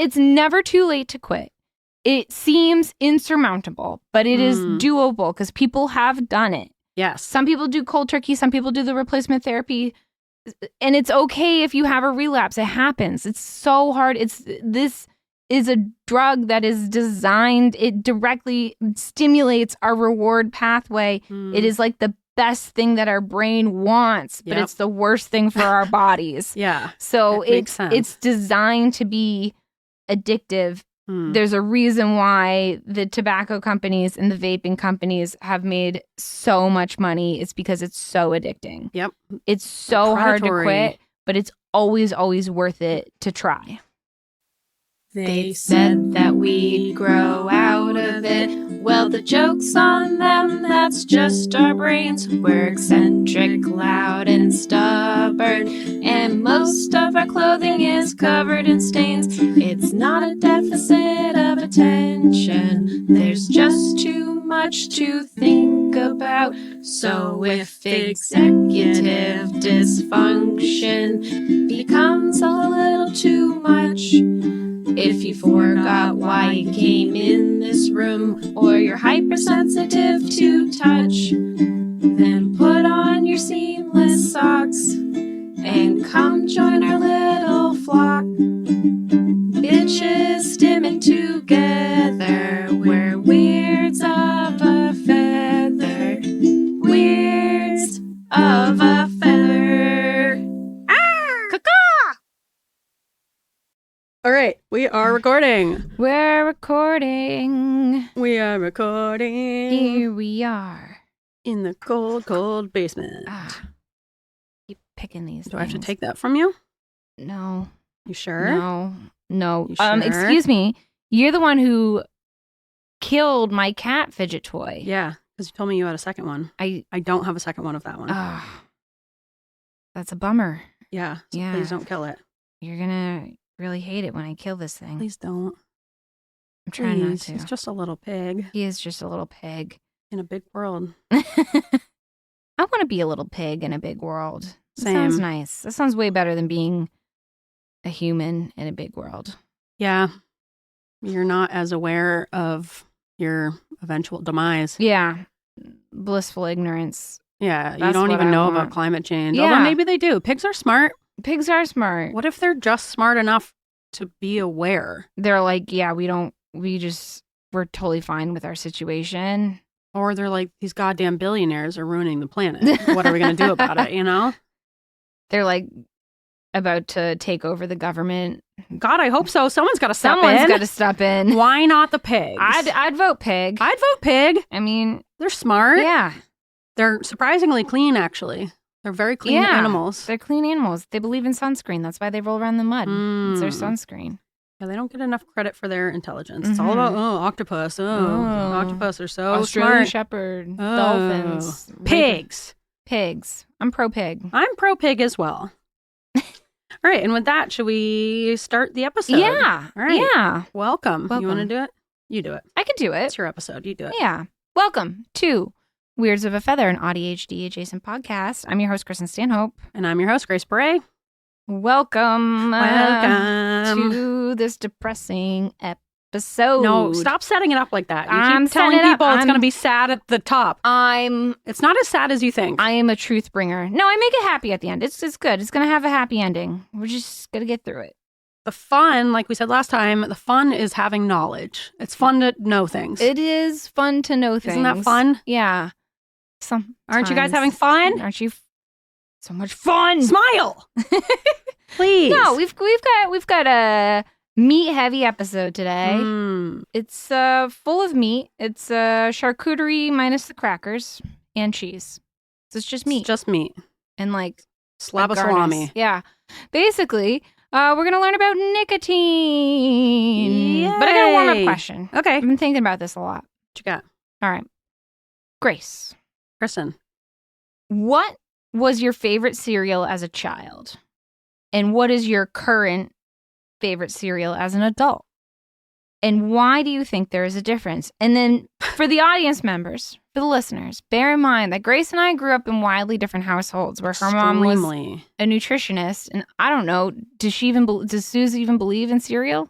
It's never too late to quit. It seems insurmountable, but it is doable because people have done it. Yes. Some people do cold turkey. Some people do the replacement therapy. And it's okay if you have a relapse. It happens. It's so hard. This is a drug that is designed. It directly stimulates our reward pathway. It is like the best thing that our brain wants, but it's the worst thing for our bodies. Yeah. So it's designed to be addictive. There's a reason why the tobacco companies and the vaping companies have made so much money. It's because it's so addicting. Yep. It's so hard to quit, but it's always, always worth it to try. They said that we'd grow out of it. Well, the joke's on them, that's just our brains. We're eccentric, loud, and stubborn. And most of our clothing is covered in stains. It's not a deficit of attention. There's just too much to think about. So if executive dysfunction becomes a little too much, if you forgot why you came in this room, or you're hypersensitive to touch, then put on your seamless socks and come join our little flock. Bitches stimming together, we're weirds of a feather. Weirds of a feather. All right, we are recording. We're recording. We are recording. Here we are. In the cold, cold basement. Keep picking these Do I have to take that from you? No. You sure? No. You sure? Excuse me. You're the one who killed my cat fidget toy. Yeah, because you told me you had a second one. I don't have a second one of that one. That's a bummer. Yeah, so Yeah. Please don't kill it. You're gonna really hate it when I kill this thing. Please don't. I'm trying not to. He's just a little pig. He is just a little pig. In a big world. I want to be a little pig in a big world. That Same. sounds nice. That sounds way better than being a human in a big world. Yeah. You're not as aware of your eventual demise. Yeah. Blissful ignorance. Yeah, you That's don't what even I know want. about climate change. Yeah. Although maybe they do. Pigs are smart. Pigs are smart. What if they're just smart enough to be aware? They're like, yeah, we're totally fine with our situation. Or they're like, these goddamn billionaires are ruining the planet. What are we going to do about it, you know? They're like about to take over the government. God, I hope so. Someone's got to step in. Someone's got to step in. Why not the pigs? I'd vote pig. I'd vote pig. I mean, They're smart. yeah. They're surprisingly clean, actually. They're very clean animals. They're clean animals. They believe in sunscreen. That's why they roll around in the mud. It's their Mm. sunscreen. Yeah, they don't get enough credit for their intelligence. It's all about, octopus. Octopus are so Australian smart. shepherd, Oh. dolphins, Pigs. pigs. I'm pro pig. I'm pro pig as well. All right, and with that, should we start the episode? Yeah. All right. Yeah. Welcome. You want to Welcome. do it? You do it. I can do it. It's your episode. You do it. Yeah. Welcome to Weirds of a Feather, an AuDHD-Adjacent podcast. I'm your host, Kristin Stanhope. And I'm your host, Grace Beret. Welcome. Welcome. To this depressing episode. No, stop setting it up like that. You I'm keep telling setting it up. people it's I'm- going to be sad at the top. It's not as sad as you think. I am a truth bringer. No, I make it happy at the end. It's good. It's going to have a happy ending. We're just going to get through it. The fun, like we said last time, the fun is having knowledge. It's fun to know things. It is fun to know things. Isn't that fun? Yeah. Aren't you guys having fun? Aren't you? So much fun. Smile, please. No, we've got a meat heavy episode today. It's full of meat. It's charcuterie minus the crackers and cheese. So it's just meat. It's just meat. And like Slab of garnish. salami. Yeah. Basically, we're going to learn about nicotine. Yay. But I got a warm-up question. Okay. I've been thinking about this a lot. What you got? All right. Grace, Kristin. what was your favorite cereal as a child? And what is your current favorite cereal as an adult? And why do you think there is a difference? And then for the audience members, for the listeners, bear in mind that Grace and I grew up in wildly different households where her mom was a nutritionist. And I don't know, does Suze even believe in cereal?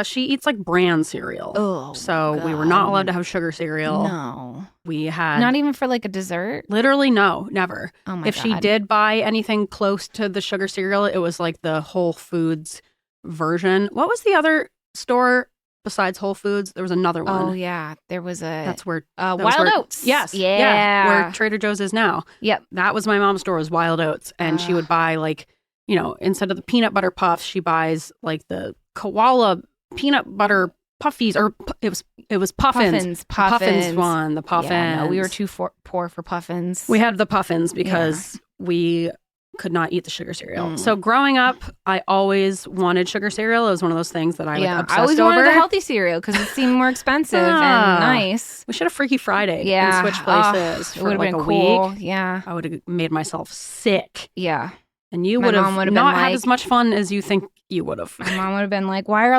She eats like bran cereal. Oh, so we were not allowed to have sugar cereal. No. We had Not even for like a dessert? literally no, never. Oh my If God. she did buy anything close to the sugar cereal, it was like the Whole Foods version. What was the other store besides Whole Foods? There was another one. Oh, yeah. There was a... That's where Wild Oats. Yes. Yeah. Where Trader Joe's is now. Yep. That was my mom's store, was Wild Oats. And she would buy like, instead of the peanut butter puffs, she buys like the koala peanut butter puffies, or it was puffins. Puffins. The puffins. Yeah, no, we were too poor for puffins. We had the puffins because we could not eat the sugar cereal. So growing up, I always wanted sugar cereal. It was one of those things that I obsessed I always over. wanted the healthy cereal because it seemed more expensive and nice. We should have Freaky Friday Yeah. and switch places It for would have like been a cool. week. Yeah. I would have made myself sick. Yeah. And you My would mom have would've been not had like- as much fun as you think you would have. My mom would have been like, why are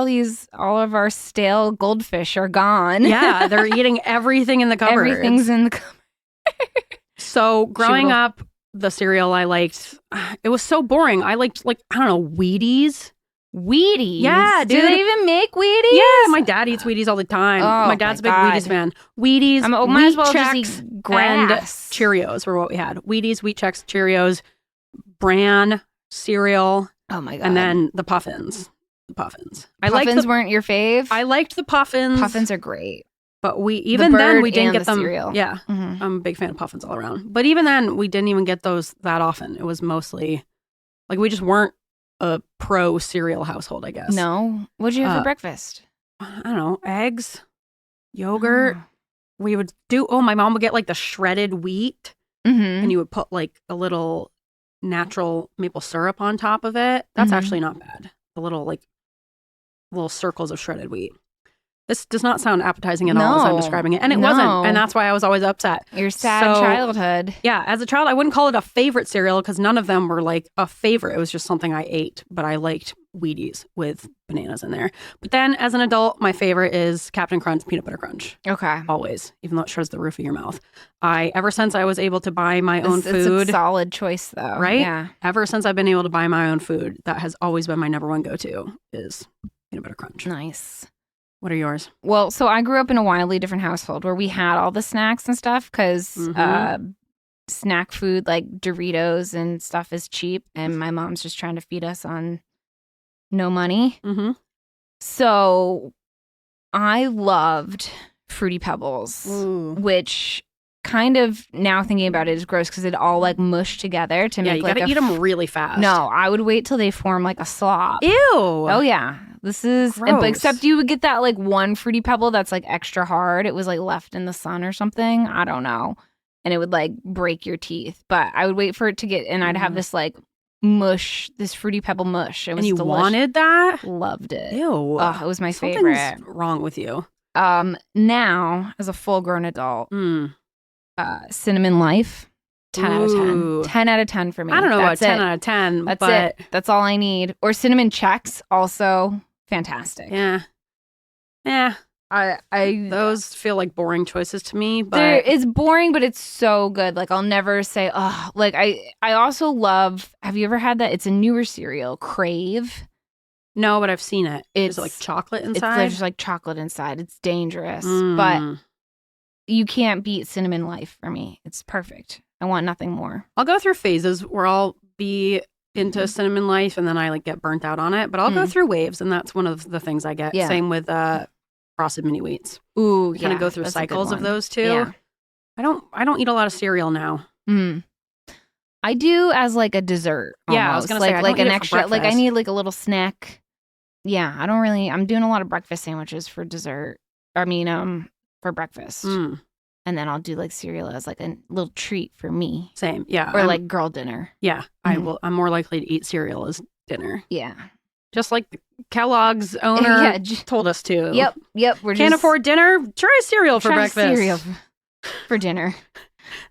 all of our stale goldfish are gone? Yeah, they're eating everything in the cupboard. Everything's in the cupboard. So growing up, the cereal I liked, it was so boring. I liked I don't know, Wheaties. Wheaties? Yeah, Do dude. they even make Wheaties? Yeah, my dad eats Wheaties all the time. Oh, my dad's a big my God. Wheaties fan. Wheaties, might as Wheat well just Chex, eat grass. and Cheerios were what we had. Wheaties, Wheat Chex, Cheerios, bran cereal, Oh my God. and then the Puffins. The Puffins. Puffins weren't your fave? I liked the Puffins. Puffins are great. But then bird we didn't and get the them. cereal. Yeah, Mhm. I'm a big fan of Puffins all around. But even then, we didn't even get those that often. It was mostly we just weren't a pro cereal household, I guess. No. What'd you have for breakfast? I don't know, eggs, yogurt. We would my mom would get like the shredded wheat, Mm-hmm. and you would put like a little natural maple syrup on top of it. That's Mhm. actually not bad. The little circles of shredded wheat. This does not sound appetizing at all as I'm No. describing it. And it No. wasn't. And that's why I was always upset. Your sad So- childhood. Yeah, as a child, I wouldn't call it a favorite cereal because none of them were like a favorite. It was just something I ate, but I liked Wheaties with bananas in there. But then as an adult, my favorite is Captain Crunch Peanut Butter Crunch. Okay. Always, even though it shreds the roof of your mouth. Ever since I was able to buy my own It's a food, solid choice, though. right? Yeah. Ever since I've been able to buy my own food, that has always been my number one go-to is Peanut Butter Crunch. Nice. What are yours? Well, so I grew up in a wildly different household where we had all the snacks and stuff because snack food like Doritos and stuff is cheap, and my mom's just trying to feed us on no money. Mm-hmm. So I loved Fruity Pebbles, Ooh. which kind of now thinking about it is gross because it all like mushed together to Yeah, make you like gotta eat them really fast. No, I would wait till they form like a slop. Ew. Oh yeah, this is Gross. except you would get that like one Fruity Pebble that's like extra hard. It was like left in the sun or something. I don't know, and it would like break your teeth. But I would wait for it to get, and I'd have this like mush, this Fruity Pebble mush. It was And you delicious. wanted that? Loved it. Ew. Oh, it was my Something's favorite. wrong with you. Now as a full grown adult, Mm. Cinnamon Life, 10 out of 10. Ooh. 10 out of 10 for me. I don't know That's about 10 it. out of 10, That's but it. That's all I need. Or Cinnamon Chex, also fantastic. yeah. Yeah. I Those feel like boring choices to me, but it's boring, but it's so good. Like I'll never say, oh, like I also love, have you ever had that? It's a newer cereal, Crave. no, but I've seen it. Is It's it like chocolate It's inside? there's like chocolate inside. It's dangerous, Mm. but you can't beat Cinnamon Life for me. It's perfect. I want nothing more. I'll go through phases where I'll be into Cinnamon Life and then I like get burnt out on it, but I'll go through waves, and that's one of the things I get. Yeah. Same with Frosted Mini Wheats. Ooh, Kind of go through that's a good cycles of one. those too. Yeah. I don't eat a lot of cereal now. Mm. I do as like a dessert. Yeah, I was almost. gonna say, I like don't an eat it for extra. Like I breakfast. need like a little snack. Yeah, I don't really. I'm doing a lot of breakfast sandwiches for dessert. For breakfast, Mm. and then I'll do like cereal as like a little treat for me, Same. Yeah. or I'm- like girl dinner. yeah, Mhm. I'm more likely to eat cereal as dinner. Yeah. Just like Kellogg's owner Yeah, told us to. Yep. We're Can't just afford dinner? Try cereal for try breakfast. Cereal for dinner.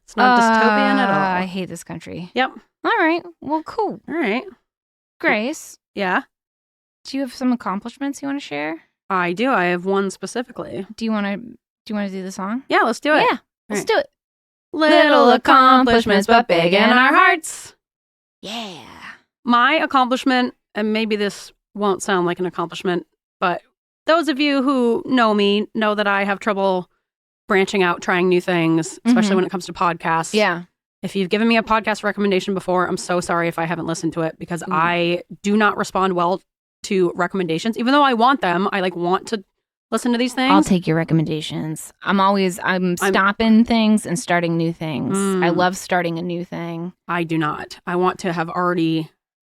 It's not dystopian at I all. hate this country. Yep. All right. Well, cool. All right. Grace, Yeah, do you have some accomplishments you want to share? I do. I have one specifically. Do you want to do the song? Yeah, let's do it. Yeah. Let's do it. Little accomplishments, but big in our hearts. Yeah. My accomplishment, and maybe this won't sound like an accomplishment, but those of you who know me know that I have trouble branching out, trying new things, especially when it comes to podcasts. Yeah. If you've given me a podcast recommendation before, I'm so sorry if I haven't listened to it because I do not respond well to recommendations. Even though I want them, I want to listen to these things. I'll take your recommendations. I'm stopping things and starting new things. I love starting a new thing. I do not. I want to have already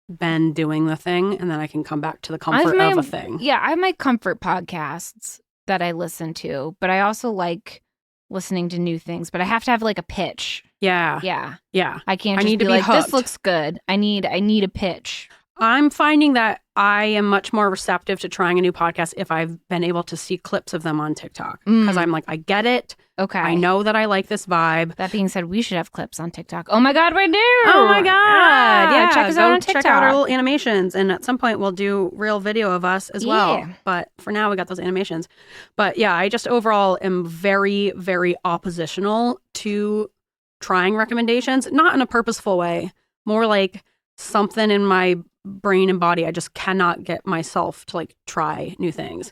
been doing the thing and then I can come back to the comfort of a thing. Yeah, I have my comfort podcasts that I listen to, but I also like listening to new things, but I have to have a pitch. Yeah. Yeah. Yeah. I can't just be like, this looks good. I need a pitch. I'm finding that I am much more receptive to trying a new podcast if I've been able to see clips of them on TikTok. Because I'm like, I get it. Okay. I know that I like this vibe. That being said, we should have clips on TikTok. Oh my God, we do. Oh my God. Yeah. Check us out on TikTok. Check out our little animations. And at some point, we'll do real video of us as well. But for now, we got those animations. But yeah, I just overall am very, very oppositional to trying recommendations. Not in a purposeful way. More like something in my brain and body. I just cannot get myself to try new things.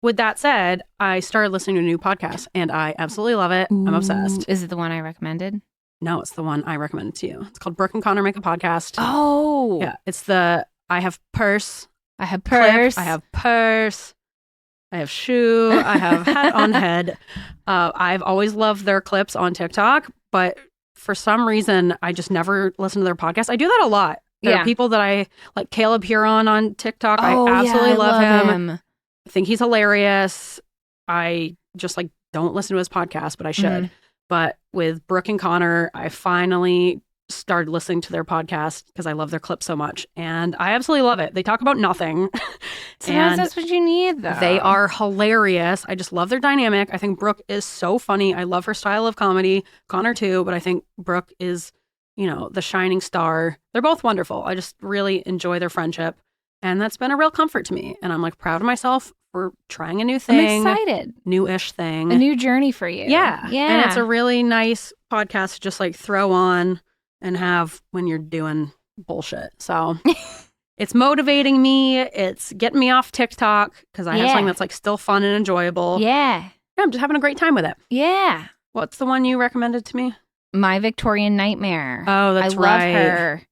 With that said, I started listening to a new podcast and I absolutely love it. I'm obsessed. Is it the one I recommended? No, it's the one I recommended to you. It's called Brooke and Connor Make a Podcast. Oh. Yeah. It's the I have purse. I have purse. Clip, I have purse. I have shoe. I have hat on head. I've always loved their clips on TikTok, but for some reason, I just never listen to their podcast. I do that a lot. There are people that I like. Caleb Huron on TikTok. I absolutely love him. I think he's hilarious. I just don't listen to his podcast, but I should. But with Brooke and Connor, I finally started listening to their podcast because I love their clips so much. And I absolutely love it. They talk about nothing. Sometimes that's what you need, though. They are hilarious. I just love their dynamic. I think Brooke is so funny. I love her style of comedy. Connor, too. But I think Brooke is, the shining star. They're both wonderful. I just really enjoy their friendship. And that's been a real comfort to me. And I'm proud of myself for trying a new thing. I'm excited. New-ish thing. A new journey for you. Yeah. Yeah. And it's a really nice podcast to just throw on and have when you're doing bullshit. So it's motivating me. It's getting me off TikTok because I have something that's still fun and enjoyable. Yeah. I'm just having a great time with it. Yeah. What's the one you recommended to me? My Victorian Nightmare. Oh, that's right. I love her.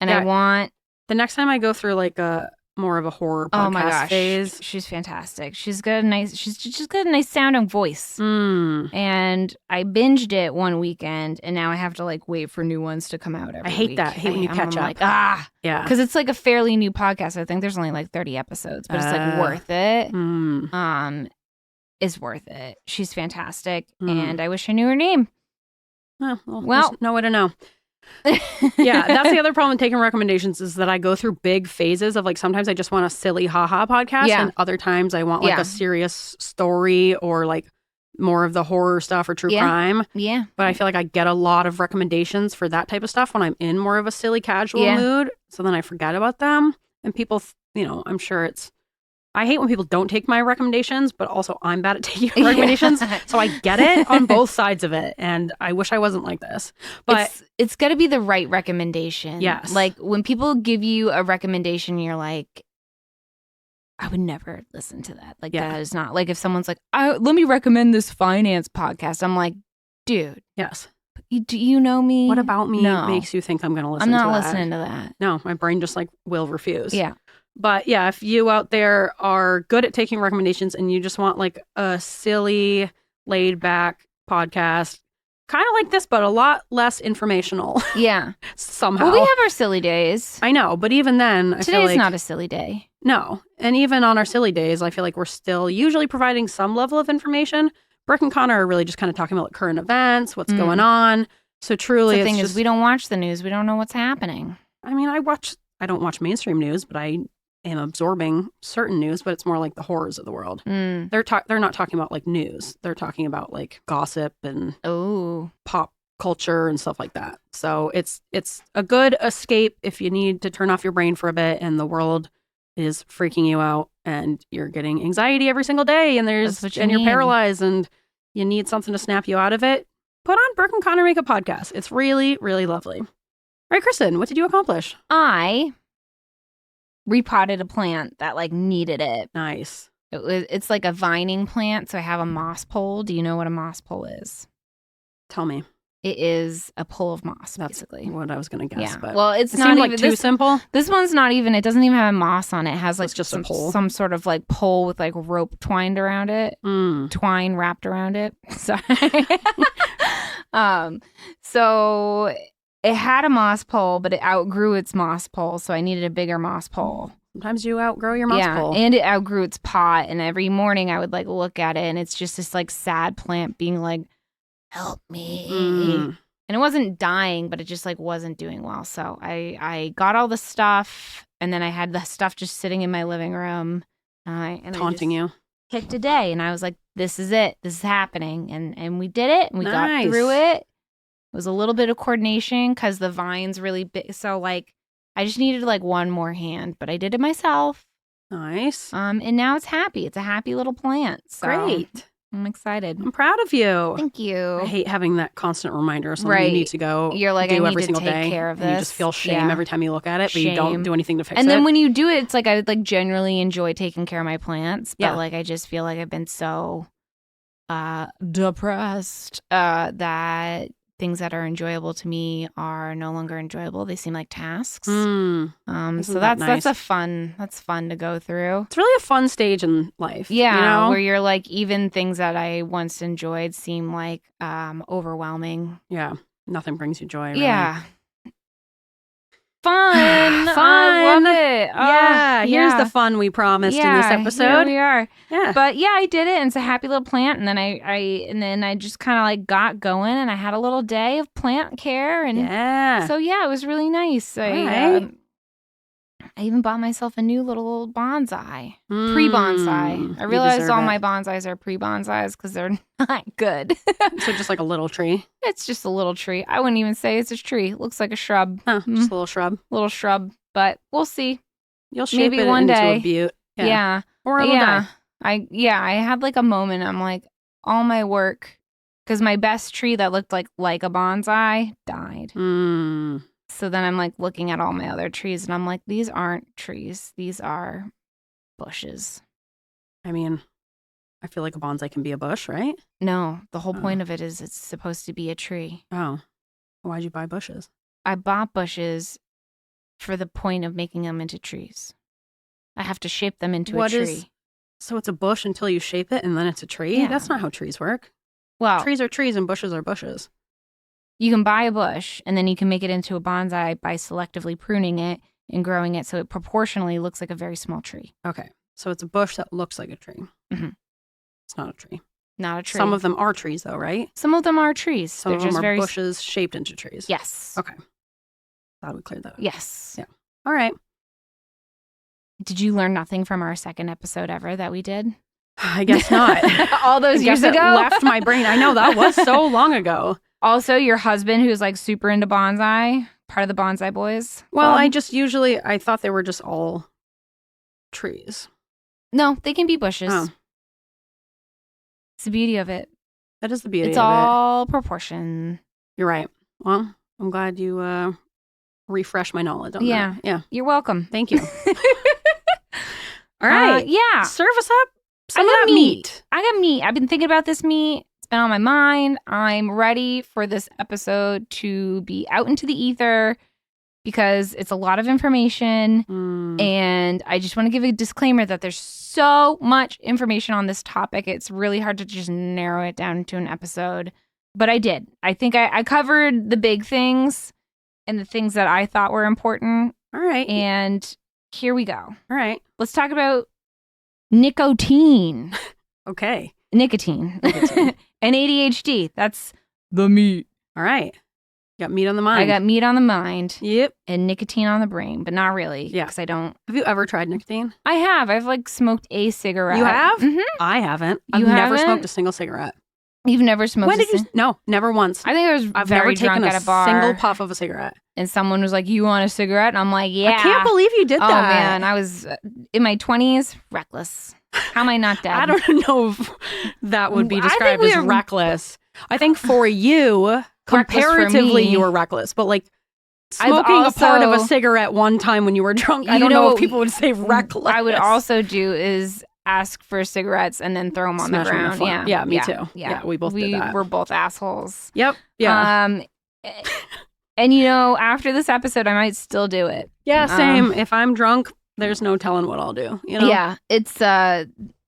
And I want... The next time I go through a more of a horror podcast phase. She's fantastic. She's got a nice sounding voice. And I binged it one weekend and now I have to wait for new ones to come out every week. I hate that. I hate when you catch up. Yeah. Because it's a fairly new podcast. I think there's only 30 episodes, but it's worth it. It's worth it. She's fantastic. And I wish I knew her name. Oh, well, there's no way to know. Yeah, that's the other problem with taking recommendations is that I go through big phases of sometimes I just want a silly haha podcast and other times I want a serious story or more of the horror stuff or true crime. Yeah. But I feel I get a lot of recommendations for that type of stuff when I'm in more of a silly casual mood. So then I forget about them and people, I'm sure I hate when people don't take my recommendations, but also I'm bad at taking recommendations. So I get it on both sides of it. And I wish I wasn't like this. But it's got to be the right recommendation. Yes. When people give you a recommendation, you're I would never listen to that. That is not if someone's let me recommend this finance podcast. I'm dude. Yes. Do you know me? What about me makes you think I'm going to listen to that? I'm not listening to that. No, my brain just will refuse. Yeah. But yeah, if you out there are good at taking recommendations and you just want a silly, laid back podcast, kind of like this, but a lot less informational. Yeah. Somehow. Well, we have our silly days. I know, but even then, I feel today's not a silly day. No. And even on our silly days, I feel we're still usually providing some level of information. Brooke and Connor are really just kind of talking about current events, what's going on. So truly, the thing is, we don't watch the news. We don't know what's happening. I mean, I don't watch mainstream news, but I am absorbing certain news, but it's more the horrors of the world. They're not talking about news. They're talking about gossip and pop culture and stuff like that. So it's a good escape if you need to turn off your brain for a bit and the world is freaking you out and you're getting anxiety every single day and you're paralyzed and you need something to snap you out of it. Put on Brooke and Connor Make a Podcast. It's really, really lovely. All right, Kristin, what did you accomplish? I repotted a plant that needed it. Nice. It's like a vining plant. So I have a moss pole. Do you know what a moss pole is? Tell me. It is a pole of moss, That's basically. what I was going to guess. Yeah. But Well, it's it not seemed even like too simple. This one's not even. It doesn't even have a moss on it. It has like It's just a some, pole. some sort of like pole with like rope twined around it, twine wrapped around it. Sorry. So it had a moss pole, but it outgrew its moss pole, so I needed a bigger moss pole. Sometimes you outgrow your moss pole. And it outgrew its pot, and every morning I would like look at it, and it's just this like sad plant being like, "Help me." And it wasn't dying, but it just like wasn't doing well. So I got all the stuff, and then I had the stuff just sitting in my living room, and Taunting you. Picked a day, and I was like, "This is it. This is happening." And we did it, and we got Nice. through it. It was a little bit of coordination because the vine's really big. So like, I just needed like one more hand, but I did it myself. Nice. And now it's happy. It's a happy little plant. So Great. I'm excited. I'm proud of you. Thank you. I hate having that constant reminder of something Right. you need to go You're like, do I need every to single take day. care of and you this. just feel shame Yeah. every time you look at it, but you don't Shame. do anything to fix And it. then when you do it, it's like I like generally enjoy taking care of my plants, but Yeah. like I just feel like I've been so depressed that things that are enjoyable to me are no longer enjoyable. They seem like tasks. So that that's fun to go through. It's really a fun stage in life. Yeah, you know? where you're like, even things that I once enjoyed seem like overwhelming. Yeah. Nothing brings you joy. Really. Yeah. Fun. Fun. I love it. Yeah. Here's the fun we promised in this episode. Here we are. Yeah. But yeah, I did it, and it's a happy little plant. And then I just kind of like got going, and I had a little day of plant care, and yeah. so yeah, it was really nice. I even bought myself a new little bonsai, pre-bonsai. I realized all my bonsais are pre-bonsais because they're not good. So just like a little tree. It's just a little tree. I wouldn't even say it's a tree. It looks like a shrub. Huh, just a little shrub. Little shrub, but we'll see. You'll shape Maybe it one into day. a butte. Yeah. Or it'll die. I had like a moment. I'm like, all my work, because my best tree that looked like a bonsai died. So then I'm like looking at all my other trees, and I'm like, these aren't trees. These are bushes. I mean, I feel like a bonsai can be a bush, right? No, the whole point of it is it's supposed to be a tree. Oh. Why'd you buy bushes? I bought bushes for the point of making them into trees. I have to shape them into a tree. So it's a bush until you shape it, and then it's a tree? Yeah. That's not how trees work. Well, Trees are trees and bushes are bushes. you can buy a bush, and then you can make it into a bonsai by selectively pruning it and growing it so it proportionally looks like a very small tree. Okay. So it's a bush that looks like a tree. Mhm. It's not a tree. Not a tree. Some of them are trees, though, right? Some of them are trees. Some They're of them just are very bushes shaped into trees. Yes. Okay. Glad we cleared that up. Yes. Yeah. All right. Did you learn nothing from our second episode ever that we did? I guess not. All those I years guess it ago? left my brain. I know, that was so long ago. Also, your husband, who's like super into bonsai, part of the Bonsai Boys. Well, Club? I thought they were just all trees. No, they can be bushes. Oh. It's the beauty of it. That is the beauty It's of it. all proportion. You're right. Well, I'm glad you refreshed my knowledge on Yeah. that. Yeah. You're welcome. Thank you. All right. Yeah. Serve us up some of got that meat. I got meat. I've been thinking about this meat. It's been on my mind. I'm ready for this episode to be out into the ether because it's a lot of information. And I just want to give a disclaimer that there's so much information on this topic. It's really hard to just narrow it down to an episode. But I did. I think I covered the big things and the things that I thought were important. All right. And here we go. All right. Let's talk about nicotine. Okay. Nicotine. And ADHD. That's the meat. All right. Got meat on the mind. I got meat on the mind Yep. and nicotine on the brain, but not really. Yeah. Because I don't. Have you ever tried nicotine? I have. I've like smoked a cigarette. You have? Mm-hmm. I haven't. You I've never haven't? smoked a single cigarette. You've never smoked When did you? No, never once. I think I was I've very never taken drunk a at a bar. single puff of a cigarette. And someone was like, "You want a cigarette?" And I'm like, "Yeah." I can't believe you did Oh that. man, I was in my 20s, reckless. How am I not dead? I don't know if that would be I think described we as are- reckless. I think for you, Reckless for comparatively, me. you were reckless. But like I've smoking a part of a also- cigarette one time when you were drunk, I You don't know know, if people would say reckless. I would also do is ask for cigarettes and then throw them on Smash the 'em on ground. floor. Yeah. Yeah, me too. Yeah, we both did that. We're both assholes. Yep. Yeah. And after this episode, I might still do it. Yeah, same. If I'm drunk, there's no telling what I'll do. Yeah, it's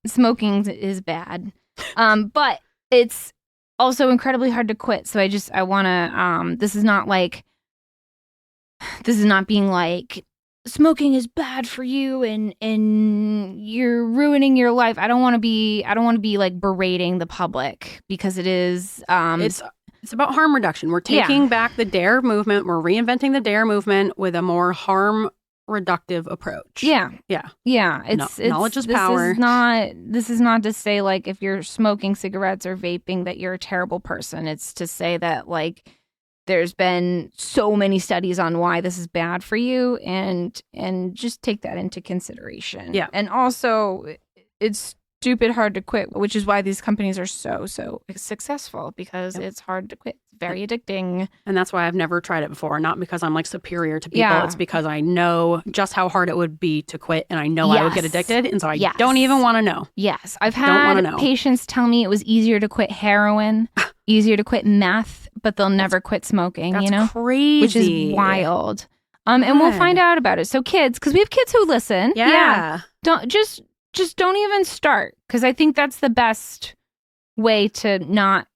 smoking is bad, but it's also incredibly hard to quit. So I want to. This is not being like smoking is bad for you and you're ruining your life. I don't want to be like berating the public because it is. It's about harm reduction. We're taking back the DARE movement. We're reinventing the DARE movement with a more harm reductive approach. Yeah. Yeah. Yeah. It's knowledge is power. This is not to say like if you're smoking cigarettes or vaping that you're a terrible person. It's to say that like there's been so many studies on why this is bad for you and just take that into consideration. Yeah. And also it's stupid hard to quit, which is why these companies are so successful because it's hard to quit. It's very addicting. And that's why I've never tried it before. Not because I'm like superior to people. Yeah. It's because I know just how hard it would be to quit and I know I would get addicted. And so I Yes. don't even want to know. Yes. I've had patients tell me it was easier to quit heroin, easier to quit meth, but they'll never quit smoking, That's crazy. Which is wild. And we'll find out about it. So kids, because we have kids who listen. Yeah. Don't just don't even start, because I think that's the best way to not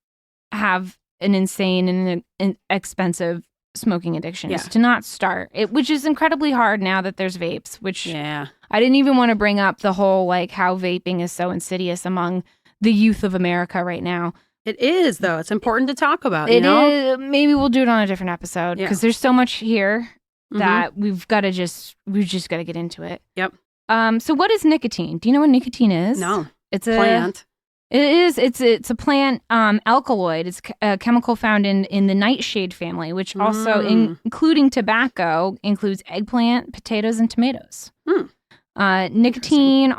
have an insane and an expensive smoking addiction is to not start it, which is incredibly hard now that there's vapes, which I didn't even want to bring up the whole like how vaping is so insidious among the youth of America right now. It is, though. It's important to talk about, Maybe we'll do it on a different episode because there's so much here that we've just got to get into it. Yep. So what is nicotine? Do you know what nicotine is? No. It's plant. It is. It's a plant alkaloid. It's a chemical found in the nightshade family, which also, including tobacco, includes eggplant, potatoes, and tomatoes. Nicotine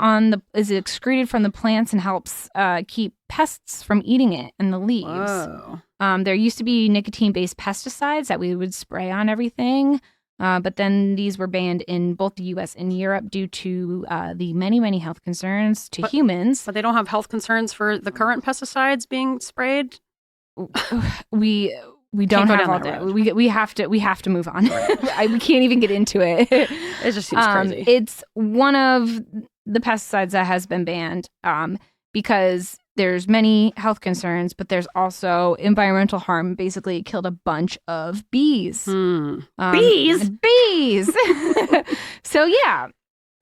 is excreted from the plants and helps keep pests from eating it and the leaves. Whoa. There used to be nicotine-based pesticides that we would spray on everything. But then these were banned in both the U.S. and Europe due to the many health concerns to humans. But they don't have health concerns for the current pesticides being sprayed? We don't have all that. We have to move on. We can't even get into it. It just seems crazy. It's one of the pesticides that has been banned because there's many health concerns, but there's also environmental harm. Basically, it killed a bunch of bees. Bees? Bees! So, yeah.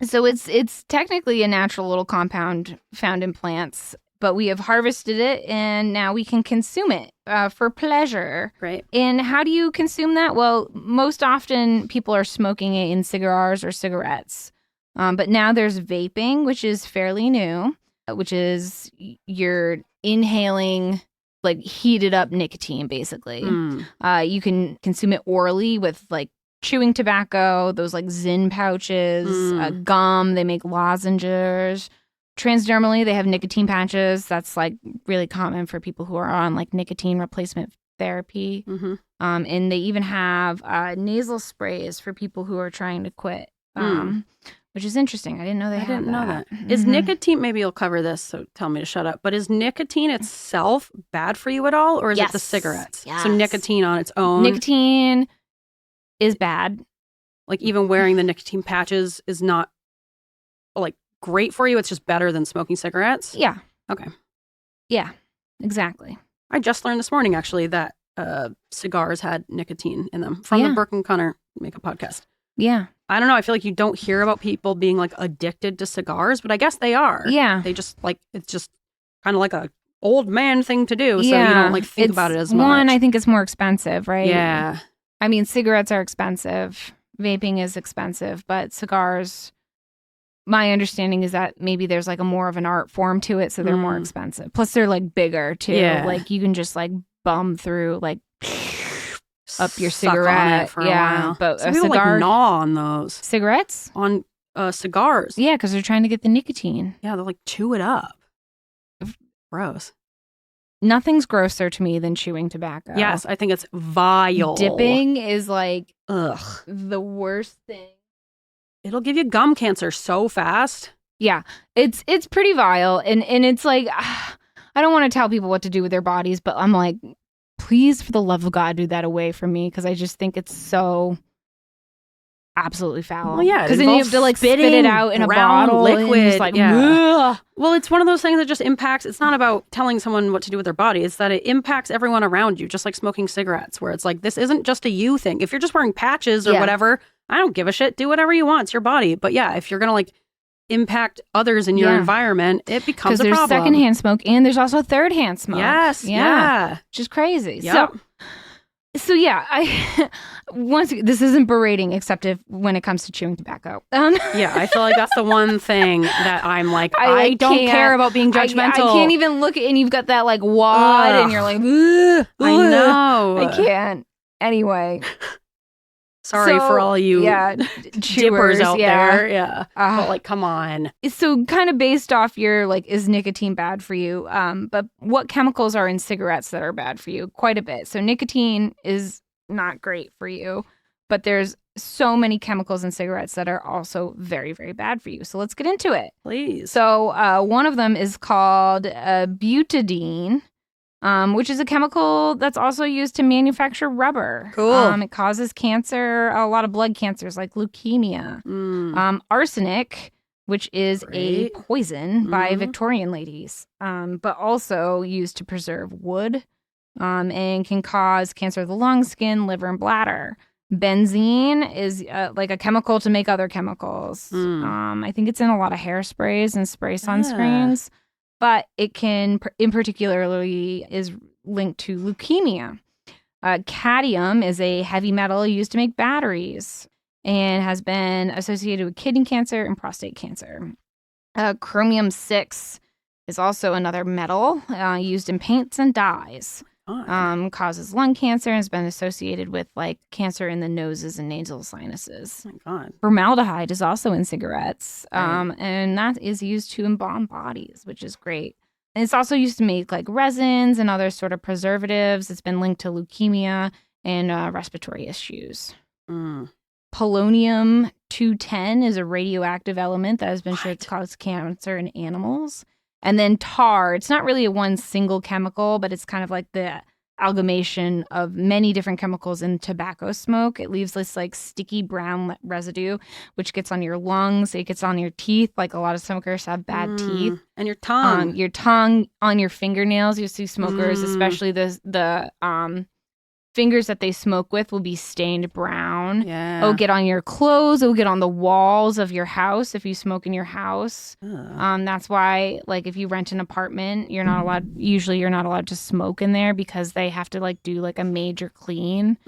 So it's technically a natural little compound found in plants, but we have harvested it, and now we can consume it for pleasure. Right. And how do you consume that? Well, most often people are smoking it in cigars or cigarettes. But now there's vaping, which is fairly new, which is you're inhaling like heated up nicotine, basically. You can consume it orally with like chewing tobacco, those like Zyn pouches, gum. They make lozenges. Transdermally, they have nicotine patches. That's like really common for people who are on like nicotine replacement therapy. And they even have nasal sprays for people who are trying to quit. Which is interesting. I didn't know they had that. I didn't know that. Is nicotine, maybe you'll cover this, so tell me to shut up, but is nicotine itself bad for you at all, or is it the cigarettes? Yes. So nicotine on its own? Nicotine is bad. Like even wearing the nicotine patches is not like great for you, it's just better than smoking cigarettes? Yeah. Okay. Yeah, exactly. I just learned this morning, actually, that cigars had nicotine in them from the Burke and Connor Makeup podcast. Yeah. I don't know. I feel like you don't hear about people being like addicted to cigars, but I guess they are. Yeah. They just like, it's just kind of like a old man thing to do. So you don't like think about it as much. One, I think it's more expensive, right? Yeah. I mean, cigarettes are expensive. Vaping is expensive, but cigars, my understanding is that maybe there's like a more of an art form to it. So they're more expensive. Plus they're like bigger too. Yeah. Like you can just like bum through like up your cigarette on it for a while. But so a people cigar, like gnaw on those cigarettes on cigars. Yeah, because they're trying to get the nicotine. Yeah, they'll like chew it up. Gross. Nothing's grosser to me than chewing tobacco. Yes, I think it's vile. Dipping is like the worst thing. It'll give you gum cancer so fast. Yeah, it's pretty vile, and it's like I don't want to tell people what to do with their bodies, but I'm like, please, for the love of God, do that away from me, because I just think it's so absolutely foul. Well, yeah, because then you have to like spit it out in a bottle, liquid. And just like, yeah. Well, it's one of those things that just impacts. It's not about telling someone what to do with their body. It's that it impacts everyone around you, just like smoking cigarettes, where it's like, this isn't just a you thing. If you're just wearing patches or whatever, I don't give a shit. Do whatever you want. It's your body. But yeah, if you're gonna like impact others in your environment, it becomes a problem. Because there's secondhand smoke and there's also third-hand smoke. Yes. Yeah. Which is crazy. Yep. So yeah, this isn't berating, except when it comes to chewing tobacco. Yeah, I feel like that's the one thing that I'm like, I don't care about being judgmental. I can't even look at, and you've got that like wad, and you're like, ugh, I know. I can't. Anyway. Sorry for all you chewers out there. Yeah. But like, come on. So kind of based off your like, is nicotine bad for you? But what chemicals are in cigarettes that are bad for you? Quite a bit. So nicotine is not great for you, but there's so many chemicals in cigarettes that are also very, very bad for you. So let's get into it. Please. So one of them is called butadiene. Which is a chemical that's also used to manufacture rubber. Cool. It causes cancer, a lot of blood cancers like leukemia. Arsenic, which is a poison by Victorian ladies, but also used to preserve wood, and can cause cancer of the lung, skin, liver, and bladder. Benzene is like a chemical to make other chemicals. I think it's in a lot of hairsprays and spray sunscreens. But it can, in particularly, is linked to leukemia. Cadmium is a heavy metal used to make batteries and has been associated with kidney cancer and prostate cancer. Chromium-6 is also another metal used in paints and dyes. Causes lung cancer and has been associated with like cancer in the noses and nasal sinuses. Oh my God. Formaldehyde is also in cigarettes, and that is used to embalm bodies, which is great. And it's also used to make like resins and other sort of preservatives. It's been linked to leukemia and respiratory issues. Polonium-210 is a radioactive element that has been shown to cause cancer in animals. And then tar, it's not really one single chemical, but it's kind of like the amalgamation of many different chemicals in tobacco smoke. It leaves this like sticky brown residue, which gets on your lungs. It gets on your teeth. Like a lot of smokers have bad teeth. And your tongue. Your tongue, on your fingernails. You see smokers, especially the fingers that they smoke with will be stained brown. Yeah. It'll get on your clothes. It'll get on the walls of your house if you smoke in your house. That's why, like, if you rent an apartment, you're not allowed to smoke in there because they have to, like, do, like, a major clean.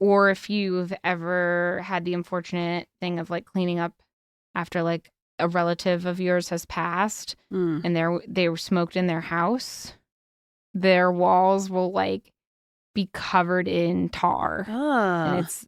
Or if you've ever had the unfortunate thing of, like, cleaning up after, like, a relative of yours has passed and they were smoked in their house, their walls will, like, be covered in tar. And it's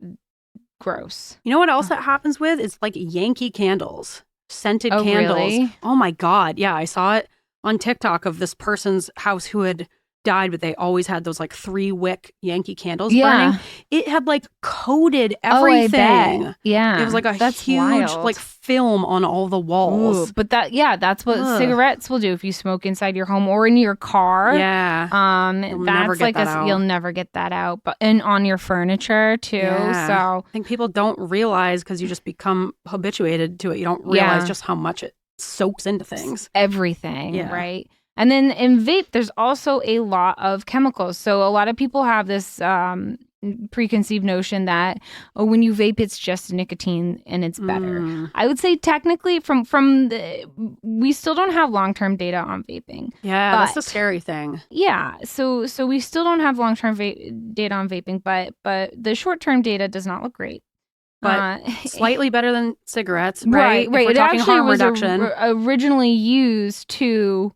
gross. You know what else that happens with? It's like Yankee candles, scented candles. Really? Oh my God. Yeah, I saw it on TikTok of this person's house who had died, but they always had those like 3-wick Yankee candles burning. It had like coated everything. I bet. Yeah. It was like that's huge wild. Like film on all the walls. Ooh, but that's what cigarettes will do if you smoke inside your home or in your car. Yeah. You'll never get that out. But and on your furniture too. Yeah. So I think people don't realize because you just become habituated to it. You don't realize just how much it soaks into things. Everything, right? And then in vape, there's also a lot of chemicals. So a lot of people have this preconceived notion that when you vape, it's just nicotine and it's better. I would say technically we still don't have long-term data on vaping. Yeah, that's the scary thing. Yeah, so we still don't have long-term data on vaping, but the short-term data does not look great. But slightly better than cigarettes, right? Right. If we're talking harm reduction. Originally used to...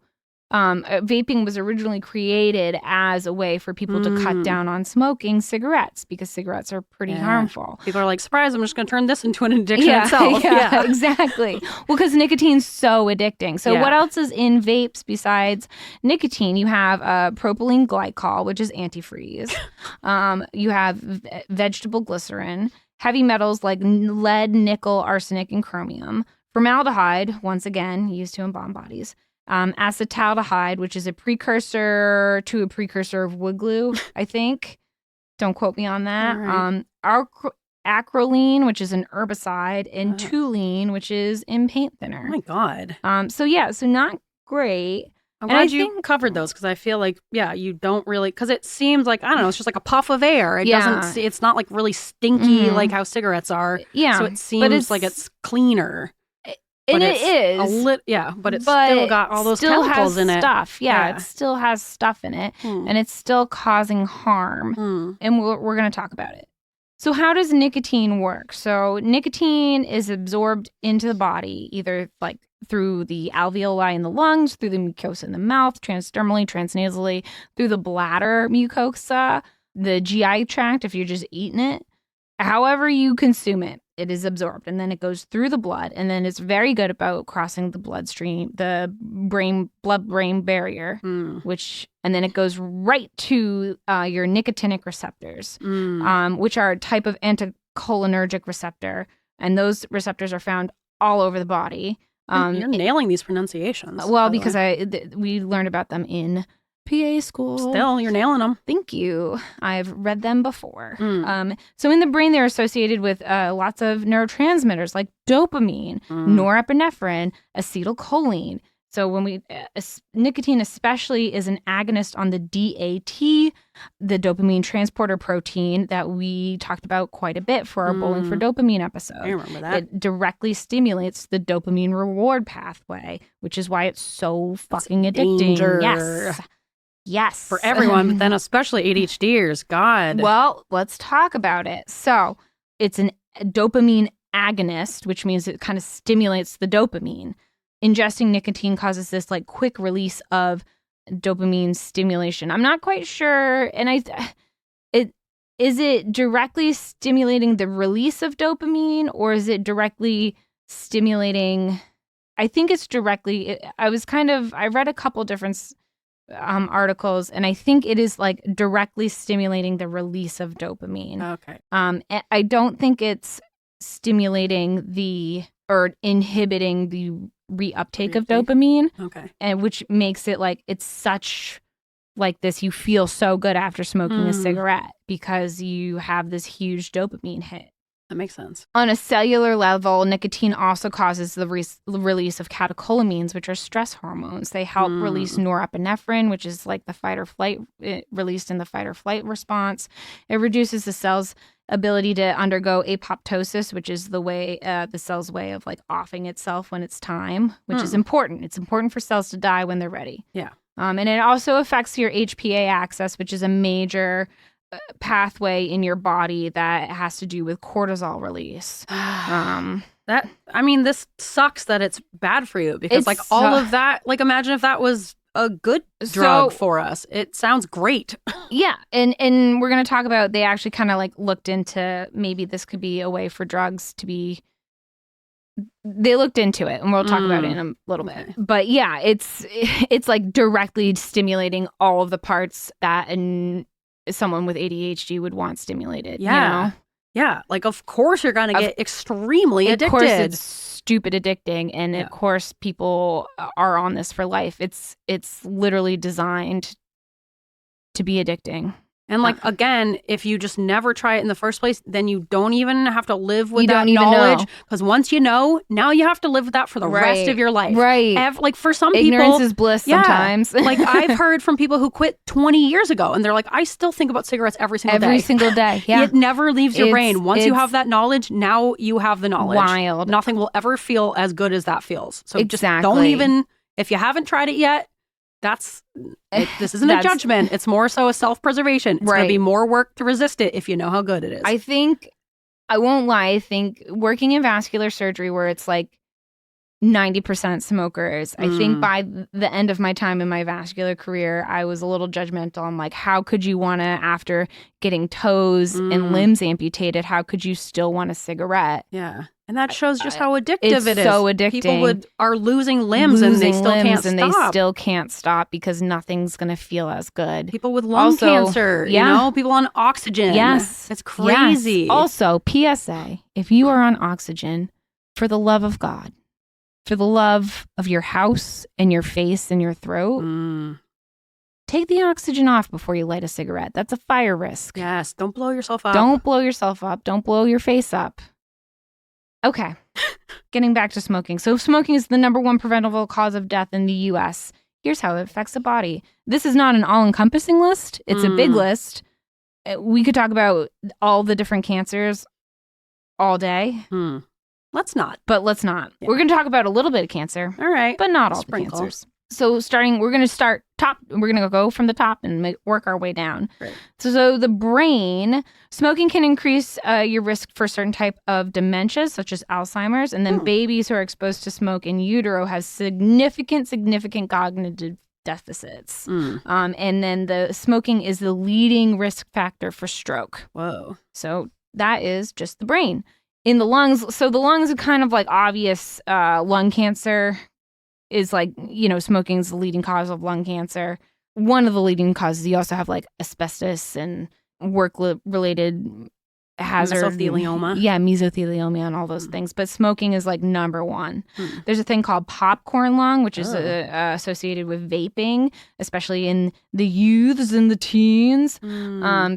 vaping was originally created as a way for people to cut down on smoking cigarettes because cigarettes are pretty harmful. People are like, surprise, I'm just going to turn this into an addiction itself. Yeah, exactly. Well, because nicotine's so addicting. So what else is in vapes besides nicotine? You have propylene glycol, which is antifreeze. You have vegetable glycerin, heavy metals like lead, nickel, arsenic, and chromium. Formaldehyde, once again, used to embalm bodies. Acetaldehyde, which is a precursor to a precursor of wood glue, I think. Don't quote me on that. All right. Acrolein, which is an herbicide, and toluene, which is in paint thinner. Oh my God. So not great. I'm glad you covered those because I feel like, you don't really, because it seems like, I don't know, it's just like a puff of air. It doesn't, it's not like really stinky like how cigarettes are. Yeah. So it seems like it's cleaner. And it is. But it's still got all those chemicals in it. Stuff. Yeah, it still has stuff in it. And it's still causing harm. And we're going to talk about it. So how does nicotine work? So nicotine is absorbed into the body, either like through the alveoli in the lungs, through the mucosa in the mouth, transdermally, transnasally, through the bladder mucosa, the GI tract if you're just eating it. However you consume it, it is absorbed, and then it goes through the blood, and then it's very good about crossing the bloodstream, the blood-brain barrier, and then it goes right to your nicotinic receptors, which are a type of anticholinergic receptor, and those receptors are found all over the body. You're nailing these pronunciations. Well, because we learned about them in PA school. Still, you're nailing them. Thank you. I've read them before. So in the brain, they're associated with lots of neurotransmitters like dopamine, norepinephrine, acetylcholine. So when nicotine especially is an agonist on the DAT, the dopamine transporter protein that we talked about quite a bit for our Bowling for Dopamine episode. I remember that. It directly stimulates the dopamine reward pathway, which is why it's so fucking addicting. Danger. Yes. For everyone, but then especially ADHDers. God. Well, let's talk about it. So it's a dopamine agonist, which means it kind of stimulates the dopamine. Ingesting nicotine causes this like quick release of dopamine stimulation. I'm not quite sure. And is it directly stimulating the release of dopamine, or is it directly stimulating? I think it's directly. I read a couple different articles, and I think it is like directly stimulating the release of dopamine. Okay. I don't think it's stimulating or inhibiting the reuptake of dopamine. Okay. And which makes it like it's such like this. You feel so good after smoking a cigarette because you have this huge dopamine hit. That makes sense. On a cellular level, nicotine also causes the release of catecholamines, which are stress hormones. They help release norepinephrine, which is like the fight or flight, released in the fight or flight response. It reduces the cell's ability to undergo apoptosis, which is the cell's way of like offing itself when it's time, which is important. It's important for cells to die when they're ready. Yeah. And it also affects your HPA axis, which is a major pathway in your body that has to do with cortisol release. This sucks that it's bad for you because like all of that, like imagine if that was a good drug for us. It sounds great. Yeah. And we're going to talk about, they actually kind of like looked into maybe this could be a way for drugs to be, they looked into it and we'll talk about it in a little bit. But yeah, it's like directly stimulating all of the parts that someone with ADHD would want stimulated. Yeah. You know? Yeah. Like, of course, you're going to get extremely addicted. Of course, it's stupid addicting. And of course, people are on this for life. It's literally designed to be addicting. And like, again, if you just never try it in the first place, then you don't even have to live with that knowledge. Because once you know, now you have to live with that for the rest of your life. Right. Like for some people. Ignorance is bliss sometimes. Like I've heard from people who quit 20 years ago and they're like, I still think about cigarettes every single day. Every single day. Yeah. It never leaves your brain. Once you have that knowledge, now you have the knowledge. Wild. Nothing will ever feel as good as that feels. So just don't even, if you haven't tried it yet, this isn't a judgment. It's more so a self-preservation. It's going to be more work to resist it if you know how good it is. I won't lie. I think working in vascular surgery where it's like 90% smokers, I think by the end of my time in my vascular career, I was a little judgmental. I'm like, how could you want to, after getting toes and limbs amputated, how could you still want a cigarette? Yeah. And that shows just how addictive it is. It's so addicting. People are losing limbs and they still can't stop because nothing's going to feel as good. People with lung cancer, people on oxygen. Yes. It's crazy. Yes. Also, PSA, if you are on oxygen, for the love of God, for the love of your house and your face and your throat, take the oxygen off before you light a cigarette. That's a fire risk. Yes. Don't blow yourself up. Don't blow yourself up. Don't blow your face up. Okay. Getting back to smoking. So smoking is the #1 preventable cause of death in the U.S. Here's how it affects the body. This is not an all-encompassing list. It's a big list. We could talk about all the different cancers all day. Let's not. But let's not. Yeah. We're going to talk about a little bit of cancer. All right. But not all Sprinkle. the cancers. So we're going to start top. We're going to go from the top and work our way down. Right. So the brain, smoking can increase your risk for certain type of dementia, such as Alzheimer's. And then babies who are exposed to smoke in utero have significant cognitive deficits. And then the smoking is the leading risk factor for stroke. Whoa. So that is just the brain. In the lungs, so the lungs are kind of like obvious lung cancer is like, smoking is the leading cause of lung cancer. One of the leading causes, you also have like asbestos and work-related hazard. Mesothelioma. Yeah, mesothelioma and all those things. But smoking is like #1. There's a thing called popcorn lung, which is associated with vaping, especially in the youths and the teens.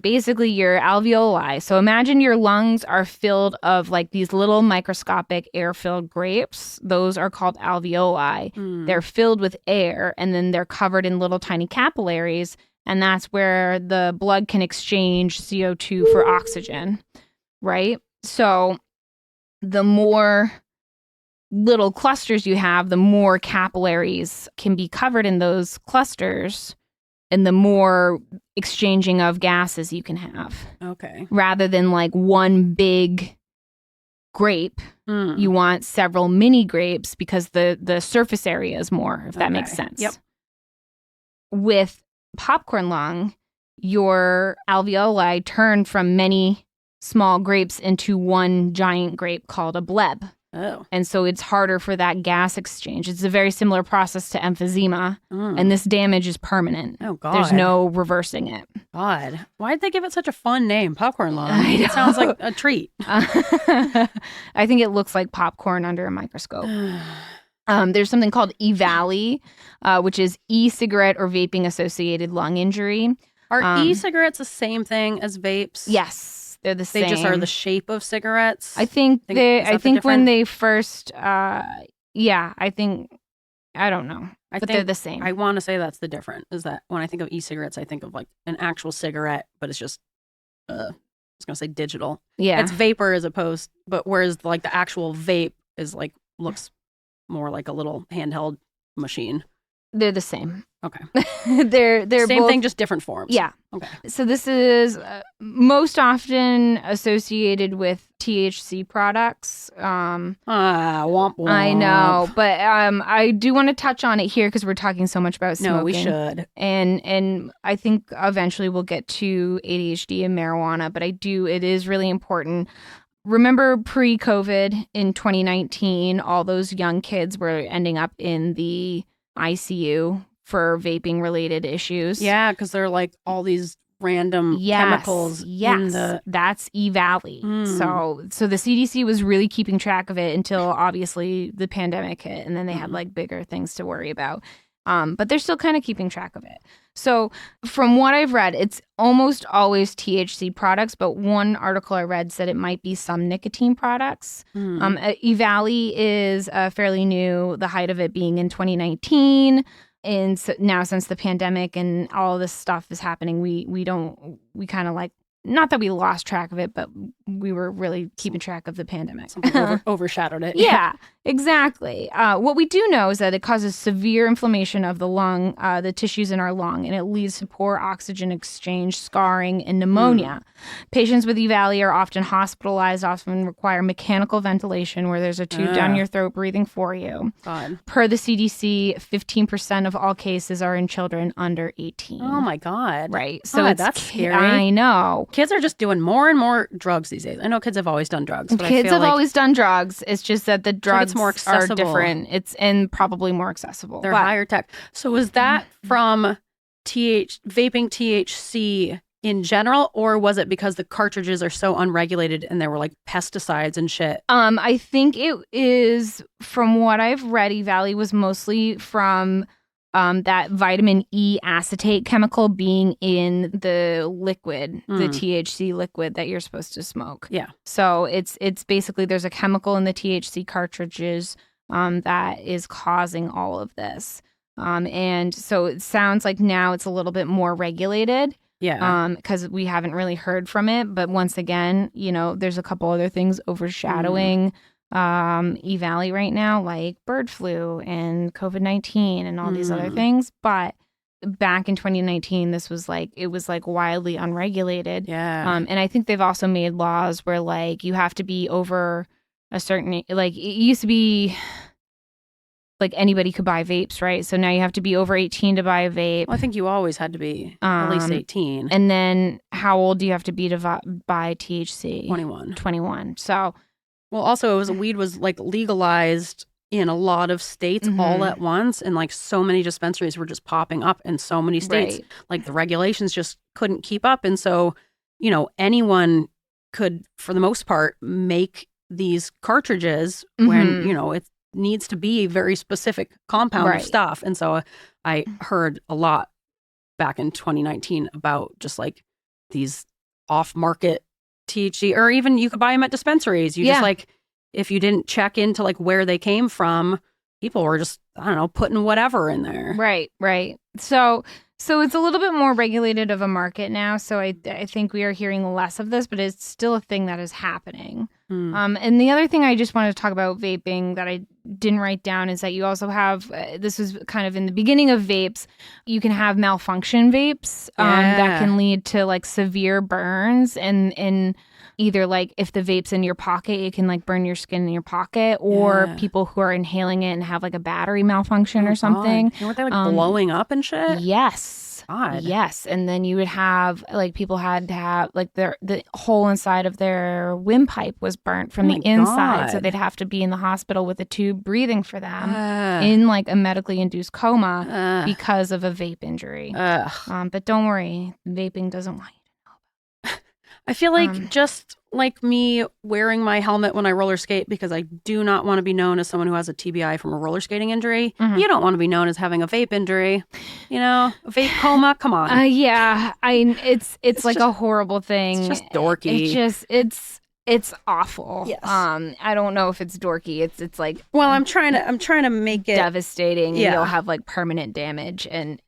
Basically, your alveoli. So imagine your lungs are filled of like these little microscopic air-filled grapes. Those are called alveoli. They're filled with air, and then they're covered in little tiny capillaries. And that's where the blood can exchange CO2 for oxygen, right? So the more little clusters you have, the more capillaries can be covered in those clusters and the more exchanging of gases you can have. Okay. Rather than like one big grape, you want several mini grapes because the surface area is more, if that makes sense. Yep. With popcorn lung, your alveoli turn from many small grapes into one giant grape called a bleb. Oh. And so it's harder for that gas exchange. It's a very similar process to emphysema, and this damage is permanent. Oh, God. There's no reversing it. God. Why'd they give it such a fun name? Popcorn lung. It sounds like a treat. I think it looks like popcorn under a microscope. There's something called EVALI, which is e-cigarette or vaping associated lung injury. Are e-cigarettes the same thing as vapes? Yes, they're the same. They just are the shape of cigarettes? I think when they first, I don't know, but they're the same. I want to say that's the difference, is that when I think of e-cigarettes, I think of like an actual cigarette, but it's just, I was going to say digital. Yeah. It's vapor as opposed, but whereas like the actual vape is like, looks more like a little handheld machine. They're the same. Okay. they're same both, thing, just different forms. Yeah. Okay. So this is most often associated with THC products. Womp womp. I know, but I do want to touch on it here because we're talking so much about smoking. No, we should. And I think eventually we'll get to ADHD and marijuana, but it is really important. Remember pre-COVID in 2019, all those young kids were ending up in the ICU for vaping related issues. Yeah, because they're like all these random chemicals. Yes, that's EVALI. So the CDC was really keeping track of it until obviously the pandemic hit, and then they had like bigger things to worry about. But they're still kind of keeping track of it. So from what I've read, it's almost always THC products, but one article I read said it might be some nicotine products. EVALI is fairly new, the height of it being in 2019. And so now since the pandemic and all this stuff is happening, we kind of like, not that we lost track of it, but we were really keeping track of the pandemic. Something overshadowed it. Yeah, exactly. What we do know is that it causes severe inflammation of the lung, the tissues in our lung, and it leads to poor oxygen exchange, scarring, and pneumonia. Patients with EVALI are often hospitalized, often require mechanical ventilation where there's a tube down your throat breathing for you. God. Per the CDC, 15% of all cases are in children under 18. Oh, my God. Right. So that's scary. I know. Kids are just doing more and more drugs these days. I know kids have always done drugs. But Kids I feel have like always done drugs. It's just that the drugs more are accessible. different. And probably more accessible. They're higher tech. So is that from vaping THC in general, or was it because the cartridges are so unregulated and there were like pesticides and shit? I think it is, from what I've read, E-Valley was mostly from that vitamin E acetate chemical being in the liquid, the THC liquid that you're supposed to smoke. Yeah. So it's basically, there's a chemical in the THC cartridges that is causing all of this. And so it sounds like now it's a little bit more regulated. Yeah. Because we haven't really heard from it. But once again, you know, there's a couple other things overshadowing E-Valley right now, like bird flu and COVID-19 and all these other things. But back in 2019, this was like, it was like wildly unregulated. Yeah. And I think they've also made laws where like you have to be over a certain, like it used to be like anybody could buy vapes, right? So now you have to be over 18 to buy a vape. Well, I think you always had to be at least 18. And then how old do you have to be to buy THC? 21. 21. So, well, also weed was like legalized in a lot of states all at once, and like so many dispensaries were just popping up in so many states. Right. Like the regulations just couldn't keep up, and so, you know, anyone could, for the most part, make these cartridges when, you know, it needs to be a very specific compound of stuff. And so I heard a lot back in 2019 about just like these off-market THC, or even you could buy them at dispensaries. You just like, if you didn't check into like where they came from, people were just, I don't know, putting whatever in there. Right. So it's a little bit more regulated of a market now. So I think we are hearing less of this, but it's still a thing that is happening. And the other thing I just wanted to talk about vaping that I didn't write down is that you also have, this was kind of in the beginning of vapes, you can have malfunction vapes that can lead to like severe burns, and either like if the vape's in your pocket, it can like burn your skin in your pocket, or people who are inhaling it and have like a battery malfunction or something. Weren't they like blowing up and shit? Yes. God. Yes. And then you would have like people had to have like the hole inside of their windpipe was burnt from the inside. So they'd have to be in the hospital with a tube breathing for them in like a medically induced coma because of a vape injury. But don't worry, vaping doesn't want you to know. I feel like just like me wearing my helmet when I roller skate, because I do not want to be known as someone who has a TBI from a roller skating injury. You don't want to be known as having a vape injury, you know, a vape coma. Come on. It's like a horrible thing. It's just dorky. It's awful. Yes. I don't know if it's dorky. It's like, well, I'm trying to make it devastating. And you'll have like permanent damage and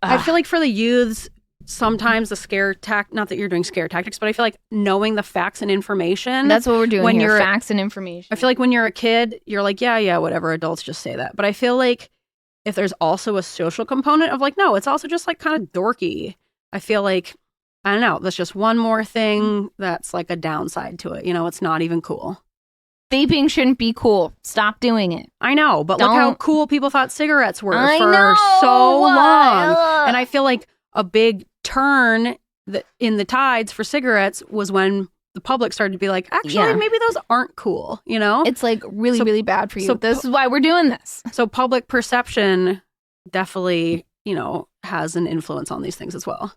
I feel like for the youths, sometimes the scare not that you're doing scare tactics, but I feel like knowing the facts and information. That's what we're doing when here, you're facts and information. I feel like when you're a kid, you're like, yeah, whatever, adults just say that. But I feel like if there's also a social component of like, no, it's also just like kind of dorky. I feel like, I don't know, that's just one more thing that's like a downside to it. You know, it's not even cool. Vaping shouldn't be cool. Stop doing it. I know, but look how cool people thought cigarettes were I for know. so long. And I feel like a big turn in the tides for cigarettes was when the public started to be like, actually, maybe those aren't cool, you know? It's like really bad for you. So this is why we're doing this. So public perception definitely, you know, has an influence on these things as well.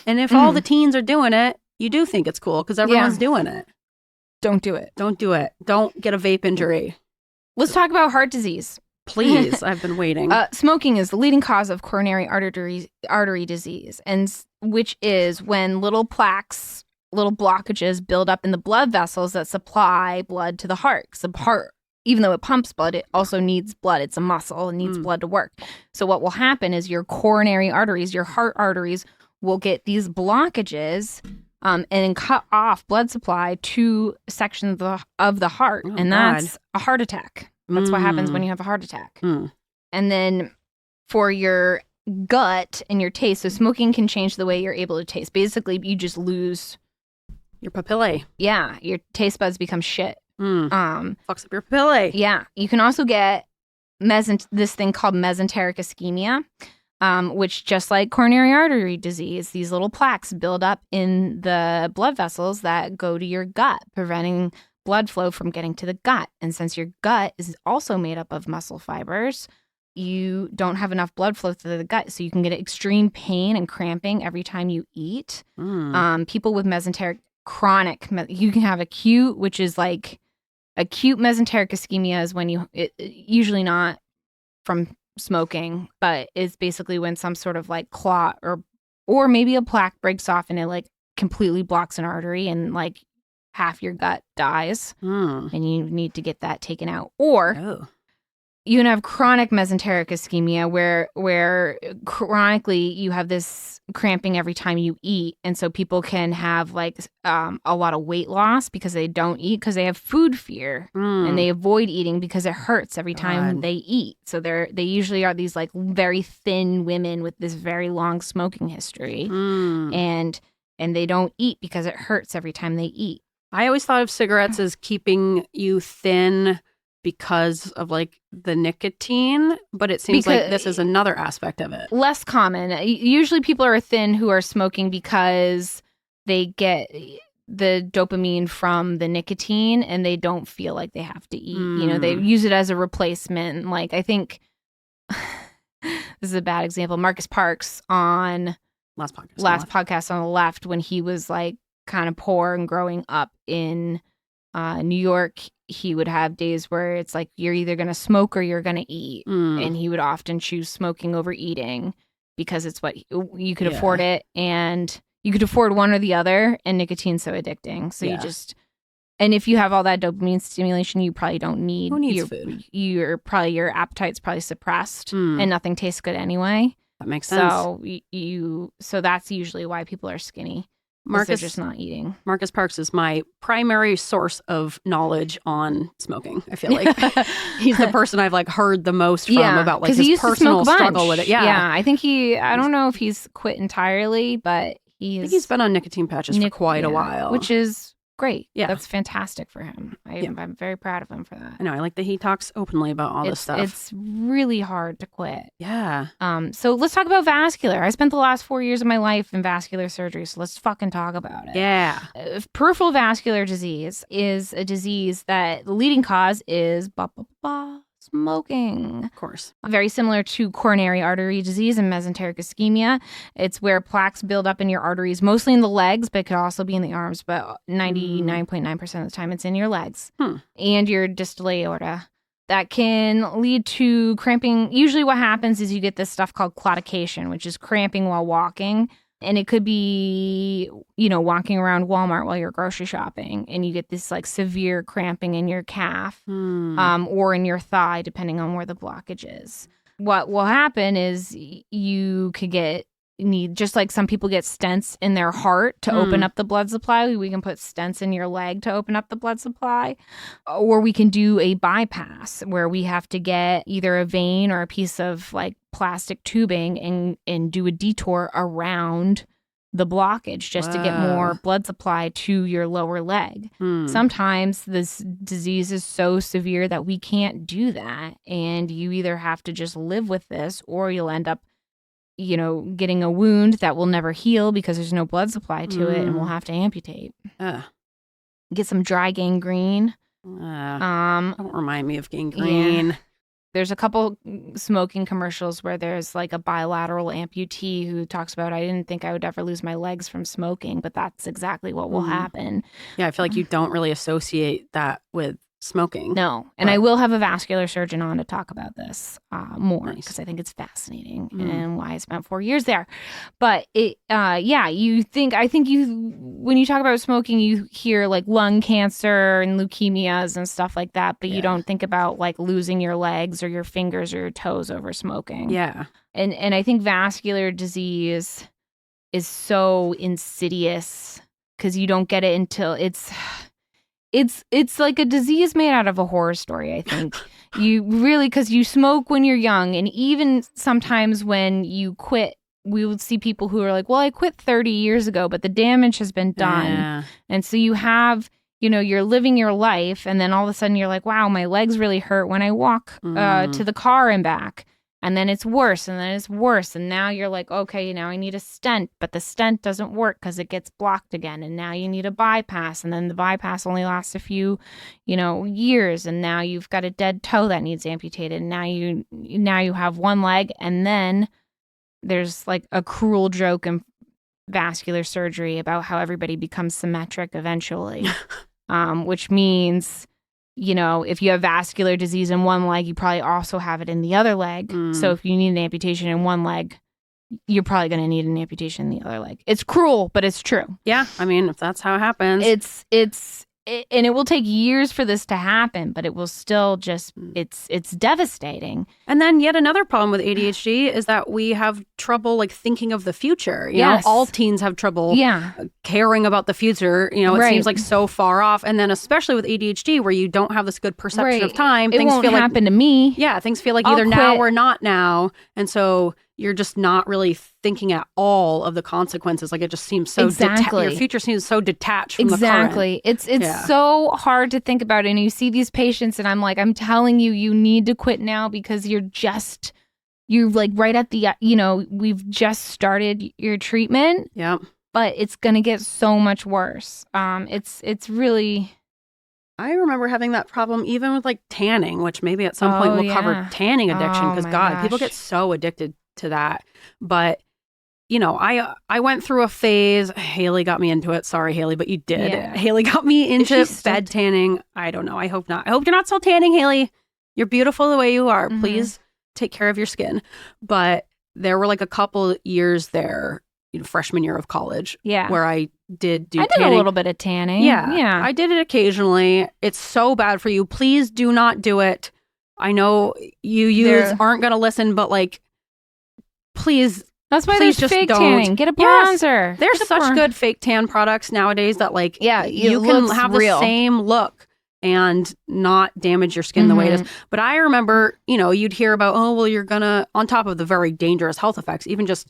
And if all the teens are doing it, you do think it's cool because everyone's doing it. Don't do it. Don't do it. Don't get a vape injury. Let's talk about heart disease. Please. I've been waiting. Smoking is the leading cause of coronary artery disease, and which is when little plaques, little blockages build up in the blood vessels that supply blood to the heart. So the heart, even though it pumps blood, it also needs blood. It's a muscle. It needs blood to work. So what will happen is your coronary arteries, your heart arteries, will get these blockages and cut off blood supply to sections of the heart. And that's a heart attack. That's what happens when you have a heart attack. And then for your gut and your taste, so smoking can change the way you're able to taste. Basically, you just lose your papillae. Yeah, your taste buds become shit. Fucks up your papillae. Yeah. You can also get this thing called mesenteric ischemia, which, just like coronary artery disease, these little plaques build up in the blood vessels that go to your gut, preventing blood flow from getting to the gut. And since your gut is also made up of muscle fibers, you don't have enough blood flow to the gut, so you can get extreme pain and cramping every time you eat. People with mesenteric chronic, you can have acute, which is like acute mesenteric ischemia is when usually not from smoking, but it's basically when some sort of like clot or maybe a plaque breaks off and it like completely blocks an artery and like half your gut dies and you need to get that taken out. Or you can have chronic mesenteric ischemia where chronically you have this cramping every time you eat. And so people can have like a lot of weight loss because they don't eat because they have food fear and they avoid eating because it hurts every time they eat. So they usually are these like very thin women with this very long smoking history and they don't eat because it hurts every time they eat. I always thought of cigarettes as keeping you thin because of like the nicotine, but it seems like this is another aspect of it. Less common. Usually people are thin who are smoking because they get the dopamine from the nicotine and they don't feel like they have to eat. You know, they use it as a replacement. Like I think this is a bad example. Marcus Parks on last podcast on the left, when he was like kind of poor and growing up in New York, he would have days where it's like you're either going to smoke or you're going to eat. And he would often choose smoking over eating because it's what you could afford it, and you could afford one or the other, and nicotine's so addicting. So you just, and if you have all that dopamine stimulation, you probably don't need Who needs food? Your appetite's probably suppressed and nothing tastes good anyway. That makes sense. So that's usually why people are skinny. They're just not eating. Marcus Parks is my primary source of knowledge on smoking. I feel like he's the person I've like heard the most from about like his personal struggle with it. Yeah. I think I don't know if he's quit entirely, but I think he's been on nicotine patches for quite a while, which is great. Yeah, that's fantastic for him. I'm very proud of him for that. I know. I like that he talks openly about all this stuff. It's really hard to quit. Yeah. So let's talk about vascular. I spent the last 4 years of my life in vascular surgery, so let's fucking talk about it. Yeah. Peripheral vascular disease is a disease that the leading cause is smoking. Of course. Very similar to coronary artery disease and mesenteric ischemia. It's where plaques build up in your arteries, mostly in the legs, but it could also be in the arms. But 99.9% of the time, it's in your legs and your distal aorta. That can lead to cramping. Usually what happens is you get this stuff called claudication, which is cramping while walking. And it could be, walking around Walmart while you're grocery shopping and you get this like severe cramping in your calf or in your thigh, depending on where the blockage is. What will happen is you could need, just like some people get stents in their heart to open up the blood supply. We can put stents in your leg to open up the blood supply, or we can do a bypass where we have to get either a vein or a piece of like plastic tubing and do a detour around the blockage just to get more blood supply to your lower leg. Sometimes this disease is so severe that we can't do that, and you either have to just live with this or you'll end up getting a wound that will never heal because there's no blood supply to it, and we'll have to amputate. Get some dry gangrene. Don't remind me of gangrene. Yeah. There's a couple smoking commercials where there's like a bilateral amputee who talks about, I didn't think I would ever lose my legs from smoking, but that's exactly what will happen. Yeah, I feel like you don't really associate that with smoking. No. And I will have a vascular surgeon on to talk about this more because I think it's fascinating and why I spent 4 years there. But when you talk about smoking, you hear like lung cancer and leukemias and stuff like that, but you don't think about like losing your legs or your fingers or your toes over smoking. Yeah. And I think vascular disease is so insidious because you don't get it until it's like a disease made out of a horror story, I think. Because you smoke when you're young, and even sometimes when you quit, we would see people who are like, well, I quit 30 years ago, but the damage has been done. Yeah. And so you have, you're living your life, and then all of a sudden you're like, wow, my legs really hurt when I walk to the car and back. And then it's worse, and then it's worse. And now you're like, okay, now I need a stent, but the stent doesn't work because it gets blocked again. And now you need a bypass, and then the bypass only lasts a few, years. And now you've got a dead toe that needs amputated. And now you have one leg, and then there's like a cruel joke in vascular surgery about how everybody becomes symmetric eventually, which means, if you have vascular disease in one leg, you probably also have it in the other leg. So if you need an amputation in one leg, you're probably going to need an amputation in the other leg. It's cruel, but it's true. Yeah. I mean, if that's how it happens. And it will take years for this to happen, but it will still just, it's devastating. And then yet another problem with ADHD is that we have trouble like thinking of the future. You Yes. know, all teens have trouble caring about the future. It Right. seems like so far off. And then especially with ADHD where you don't have this good perception of Right. time, It things won't feel like happen to me. Yeah, things feel like I'll either now quit. or not now. And so you're just not really thinking at all of the consequences. Like it just seems so Exactly. your future seems so detached from the current. Exactly. It's so hard to think about. And you see these patients and I'm like, I'm telling you, you need to quit now because you're like right at the, we've just started your treatment. Yeah. But it's going to get so much worse. It's really... I remember having that problem even with like tanning, which maybe at some point we'll cover tanning addiction because people get so addicted to that. But I went through a phase. Haley got me into it. Sorry, Haley, but you did. Yeah. Haley got me into bed tanning. I don't know. I hope not. I hope you're not still tanning, Haley. You're beautiful the way you are. Mm-hmm. Please take care of your skin. But there were like a couple years there, freshman year of college, where I did tanning. a little bit of tanning. Yeah. I did it occasionally. It's so bad for you. Please do not do it. I know you aren't going to listen, but like, please. That's why please there's just fake don't. tanning. Get a bronzer. Yes, there's such good fake tan products nowadays that like you can have real. the same look and not damage your skin the way it is. But I remember, you'd hear about, you're going to, on top of the very dangerous health effects, even just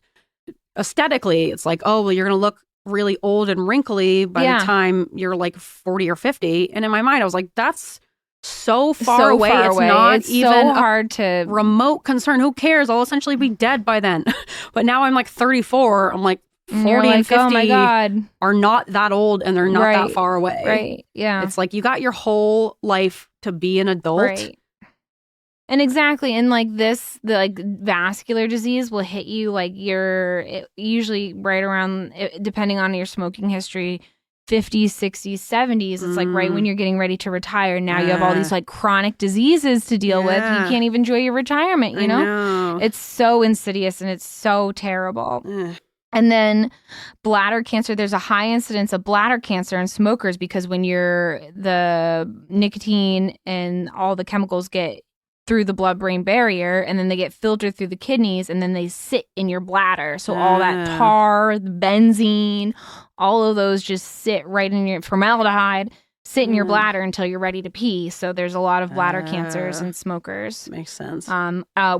aesthetically, it's like, you're going to look really old and wrinkly by the time you're like 40 or 50. And in my mind, I was like, that's so far away. It's not it's even so hard to remote concern. Who cares? I'll essentially be dead by then. But now I'm like 34. I'm like 40 and 50 oh my God. are not that old and they're not that far away. Right. Yeah. It's like you got your whole life to be an adult. Right. And exactly. And like the vascular disease will hit you like usually right around, depending on your smoking history, 50s, 60s, 70s. It's like right when you're getting ready to retire. Now you have all these like chronic diseases to deal with. You can't even enjoy your retirement, I know. It's so insidious and it's so terrible. And then bladder cancer, there's a high incidence of bladder cancer in smokers because when the nicotine and all the chemicals get through the blood-brain barrier and then they get filtered through the kidneys and then they sit in your bladder. So all that tar, the benzene, all of those just sit right in your formaldehyde, sit in your bladder until you're ready to pee. So there's a lot of bladder cancers in smokers. Makes sense.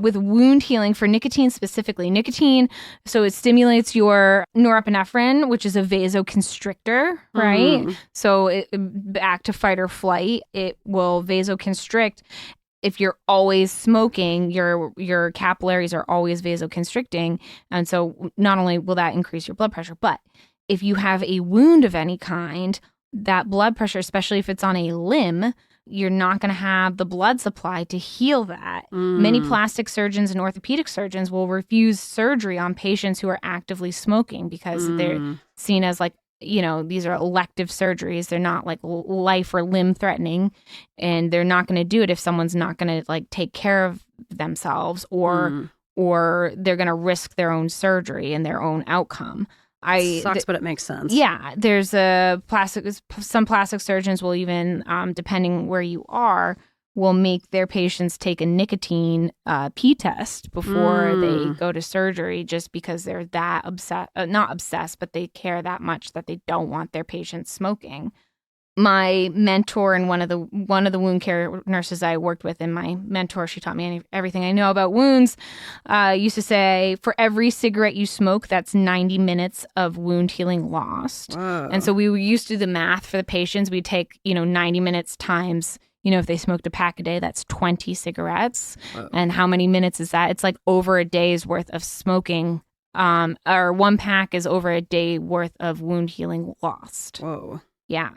With wound healing for nicotine specifically. Nicotine, so it stimulates your norepinephrine, which is a vasoconstrictor, right? So back to fight or flight, it will vasoconstrict. If you're always smoking, your capillaries are always vasoconstricting. And so not only will that increase your blood pressure, but if you have a wound of any kind, that blood pressure, especially if it's on a limb, you're not going to have the blood supply to heal that. Many plastic surgeons and orthopedic surgeons will refuse surgery on patients who are actively smoking because they're seen as like, these are elective surgeries. They're not like life or limb threatening, and they're not going to do it if someone's not going to like take care of themselves or they're going to risk their own surgery and their own outcome. Sucks, but it makes sense. Yeah, there's some plastic surgeons will even, depending where you are, will make their patients take a nicotine pee test before they go to surgery, just because they're that not obsessed, but they care that much that they don't want their patients smoking. My mentor and one of the wound care nurses I worked with, and my mentor, she taught me everything I know about wounds, used to say, for every cigarette you smoke, that's 90 minutes of wound healing lost. Whoa. And so we used to do the math for the patients. We'd take, 90 minutes times if they smoked a pack a day, that's 20 cigarettes. Whoa. And how many minutes is that? It's like over a day's worth of smoking. Or one pack is over a day worth of wound healing lost. Whoa. Yeah.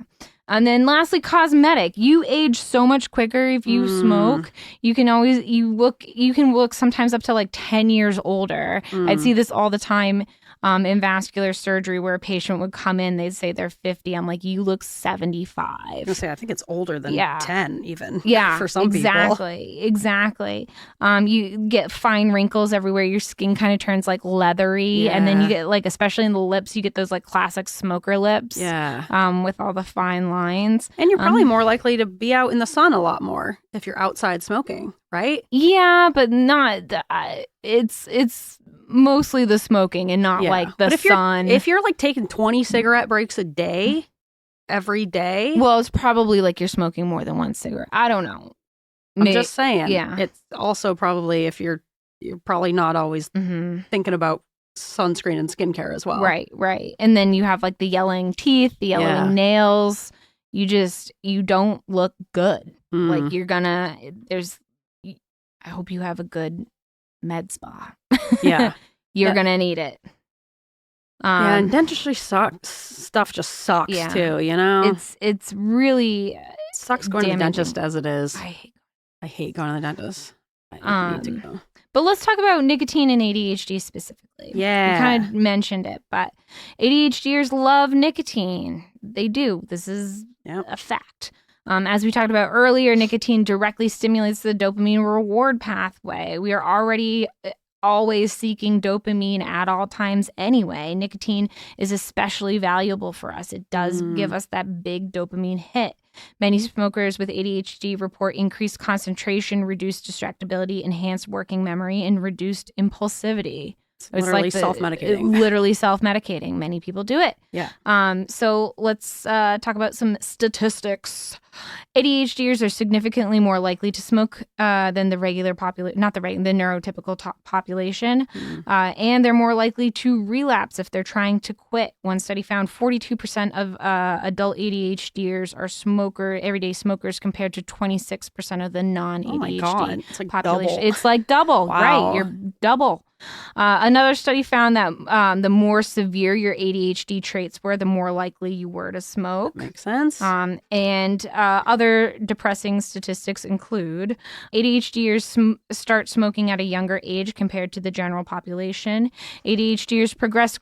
And then lastly, cosmetic. You age so much quicker if you smoke. You can look sometimes up to like 10 years older. I'd see this all the time in vascular surgery where a patient would come in, they'd say they're 50. I'm like, you look 75. I was gonna say, I think it's older than 10 even. Yeah, for some people. Exactly. You get fine wrinkles everywhere. Your skin kind of turns like leathery. And then you get like, especially in the lips, you get those like classic smoker lips. Yeah. With all the fine lines. And you're probably more likely to be out in the sun a lot more if you're outside smoking, right? Yeah, but not, it's mostly the smoking and not like the sun. If you're like taking 20 cigarette breaks a day, every day. Well, it's probably like you're smoking more than one cigarette. I don't know. I'm just saying. Yeah. It's also probably if you're probably not always thinking about sunscreen and skincare as well. Right. And then you have like the yellowing teeth, the yellowing nails. You don't look good. Like I hope you have a good med spa. Yeah. You're going to need it. And dentistry sucks. Stuff just sucks too, It's really it sucks going to the dentist as it is. I hate going to the dentist. I need to go. But let's talk about nicotine and ADHD specifically. Yeah. We kind of mentioned it, but ADHDers love nicotine. They do. This is a fact. As we talked about earlier, nicotine directly stimulates the dopamine reward pathway. We are already always seeking dopamine at all times anyway. Nicotine is especially valuable for us. It does give us that big dopamine hit. Many smokers with ADHD report increased concentration, reduced distractibility, enhanced working memory, and reduced impulsivity. It's literally self-medicating. Literally self-medicating. Many people do it. Yeah. So let's talk about some statistics. ADHDers are significantly more likely to smoke than the regular population, the neurotypical population. And they're more likely to relapse if they're trying to quit. One study found 42% of adult ADHDers are everyday smokers compared to 26% of the non-ADHD it's like population. double. It's like double, Wow. right? You're double. Another study found that the more severe your ADHD traits were, the more likely you were to smoke. That makes sense. And other depressing statistics include ADHDers start smoking at a younger age compared to the general population. ADHDers progress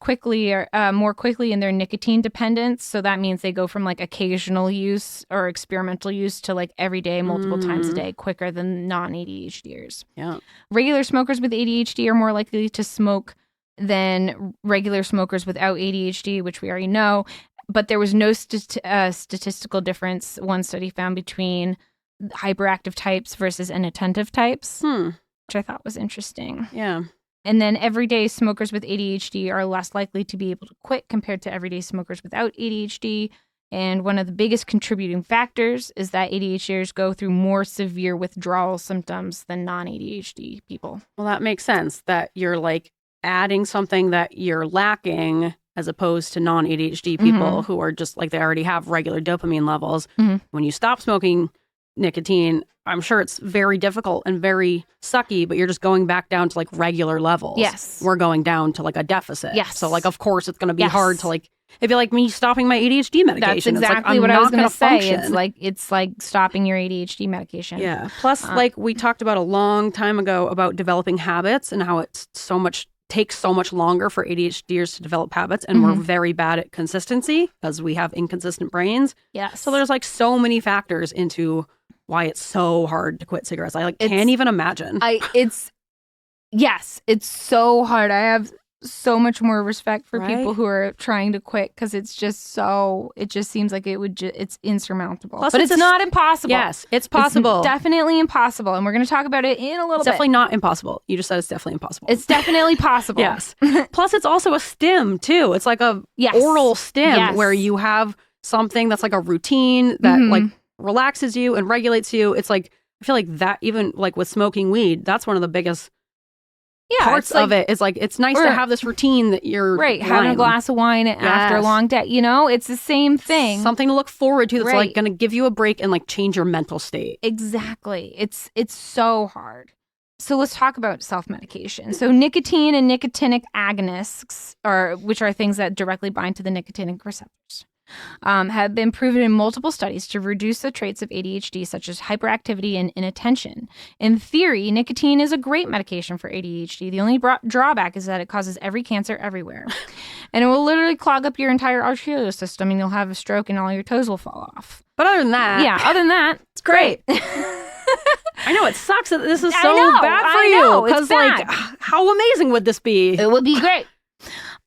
more quickly in their nicotine dependence. So that means they go from like occasional use or experimental use to like every day, multiple times a day, quicker than non-ADHDers. Yeah. Regular smokers with ADHD are more likely to smoke than regular smokers without ADHD, which we already know. But there was no statistical difference, one study found, between hyperactive types versus inattentive types, which I thought was interesting. Yeah. And then everyday smokers with ADHD are less likely to be able to quit compared to everyday smokers without ADHD. And one of the biggest contributing factors is that ADHDers go through more severe withdrawal symptoms than non-ADHD people. Well, that makes sense that you're like adding something that you're lacking as opposed to non-ADHD people who are just like they already have regular dopamine levels. When you stop smoking nicotine, I'm sure it's very difficult and very sucky, but you're just going back down to like regular levels. Yes. We're going down to like a deficit. Yes. So like, of course, it's going to be hard to like, it'd be like me stopping my ADHD medication. That's exactly what I was going to say. It's like stopping your ADHD medication. Yeah. Plus, like we talked about a long time ago about developing habits and how it's takes so much longer for ADHDers to develop habits, and we're very bad at consistency because we have inconsistent brains. Yes. So there's like so many factors into why it's so hard to quit cigarettes. I can't even imagine. It's so hard. I have so much more respect for people who are trying to quit because it just seems like it's insurmountable. Plus, but it's not impossible. Yes, it's possible. It's definitely impossible. And we're going to talk about it in a little bit. Definitely not impossible. You just said it's definitely impossible. It's definitely possible. Yes. Plus, it's also a stim too. It's like a oral stim where you have something that's like a routine that like relaxes you and regulates you. It's like, I feel like that even like with smoking weed, that's one of the biggest parts of it is like, it's nice to have this routine that you're having a glass of wine after a long day. You know, it's the same thing. Something to look forward to that's like going to give you a break and like change your mental state. Exactly. It's so hard. So let's talk about self-medication. So nicotine and nicotinic agonists, which are things that directly bind to the nicotinic receptors, have been proven in multiple studies to reduce the traits of ADHD, such as hyperactivity and inattention. In theory, nicotine is a great medication for ADHD. The only drawback is that it causes every cancer everywhere. And it will literally clog up your entire arterial system, and you'll have a stroke and all your toes will fall off. But other than that, it's great. I know it sucks that this is so bad for you. Because, like, how amazing would this be? It would be great.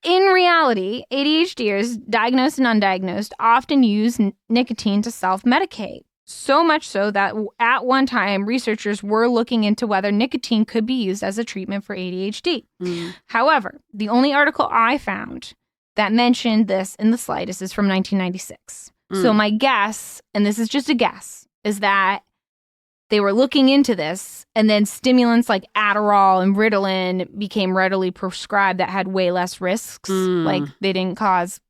In reality, ADHDers, diagnosed and undiagnosed, often use nicotine to self-medicate. So much so that at one time, researchers were looking into whether nicotine could be used as a treatment for ADHD. However, the only article I found that mentioned this in the slightest is from 1996. So my guess, and this is just a guess, is that they were looking into this, and then stimulants like Adderall and Ritalin became readily prescribed that had way less risks. Like, they didn't cause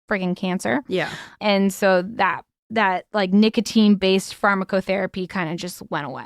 friggin' cancer. Yeah. And so that like nicotine-based pharmacotherapy kind of just went away.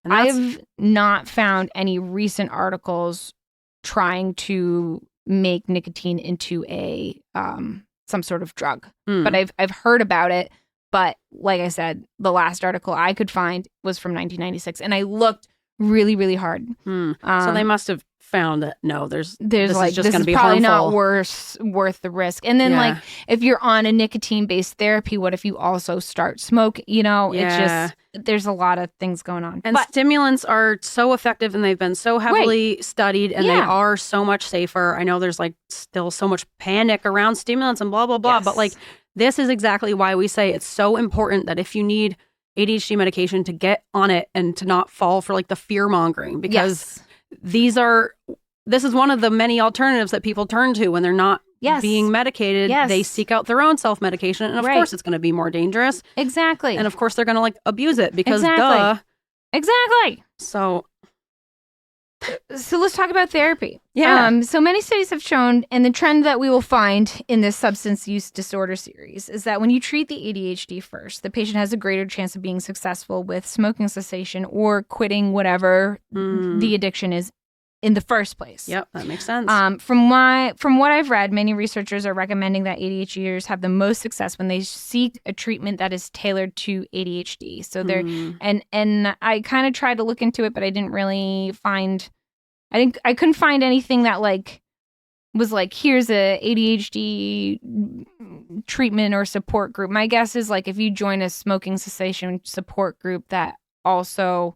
I've not found any recent articles trying to make nicotine into a some sort of drug. But I've heard about it. But like I said, the last article I could find was from 1996, and I looked really, really hard. So they must have found that this like, is just going to be probably harmful. Not worth the risk. And then like, if you're on a nicotine-based therapy, what if you also start smoking? You know, it's just, there's a lot of things going on. And stimulants are so effective, and they've been so heavily studied, and they are so much safer. I know there's like still so much panic around stimulants and blah, blah, blah. But like, this is exactly why we say it's so important that if you need ADHD medication, to get on it and to not fall for like the fear mongering, because this is one of the many alternatives that people turn to when they're not being medicated. They seek out their own self-medication, and of course it's going to be more dangerous. Exactly. And of course they're going to like abuse it because Exactly. So let's talk about therapy. So many studies have shown, and the trend that we will find in this substance use disorder series is that when you treat the ADHD first, the patient has a greater chance of being successful with smoking cessation or quitting whatever the addiction is in the first place. Yep, that makes sense. From what I've read, many researchers are recommending that ADHDers have the most success when they seek a treatment that is tailored to ADHD. So they're and I kind of tried to look into it, but I didn't really find. I couldn't find anything that like was like, here's a ADHD treatment or support group. My guess is like, if you join a smoking cessation support group that also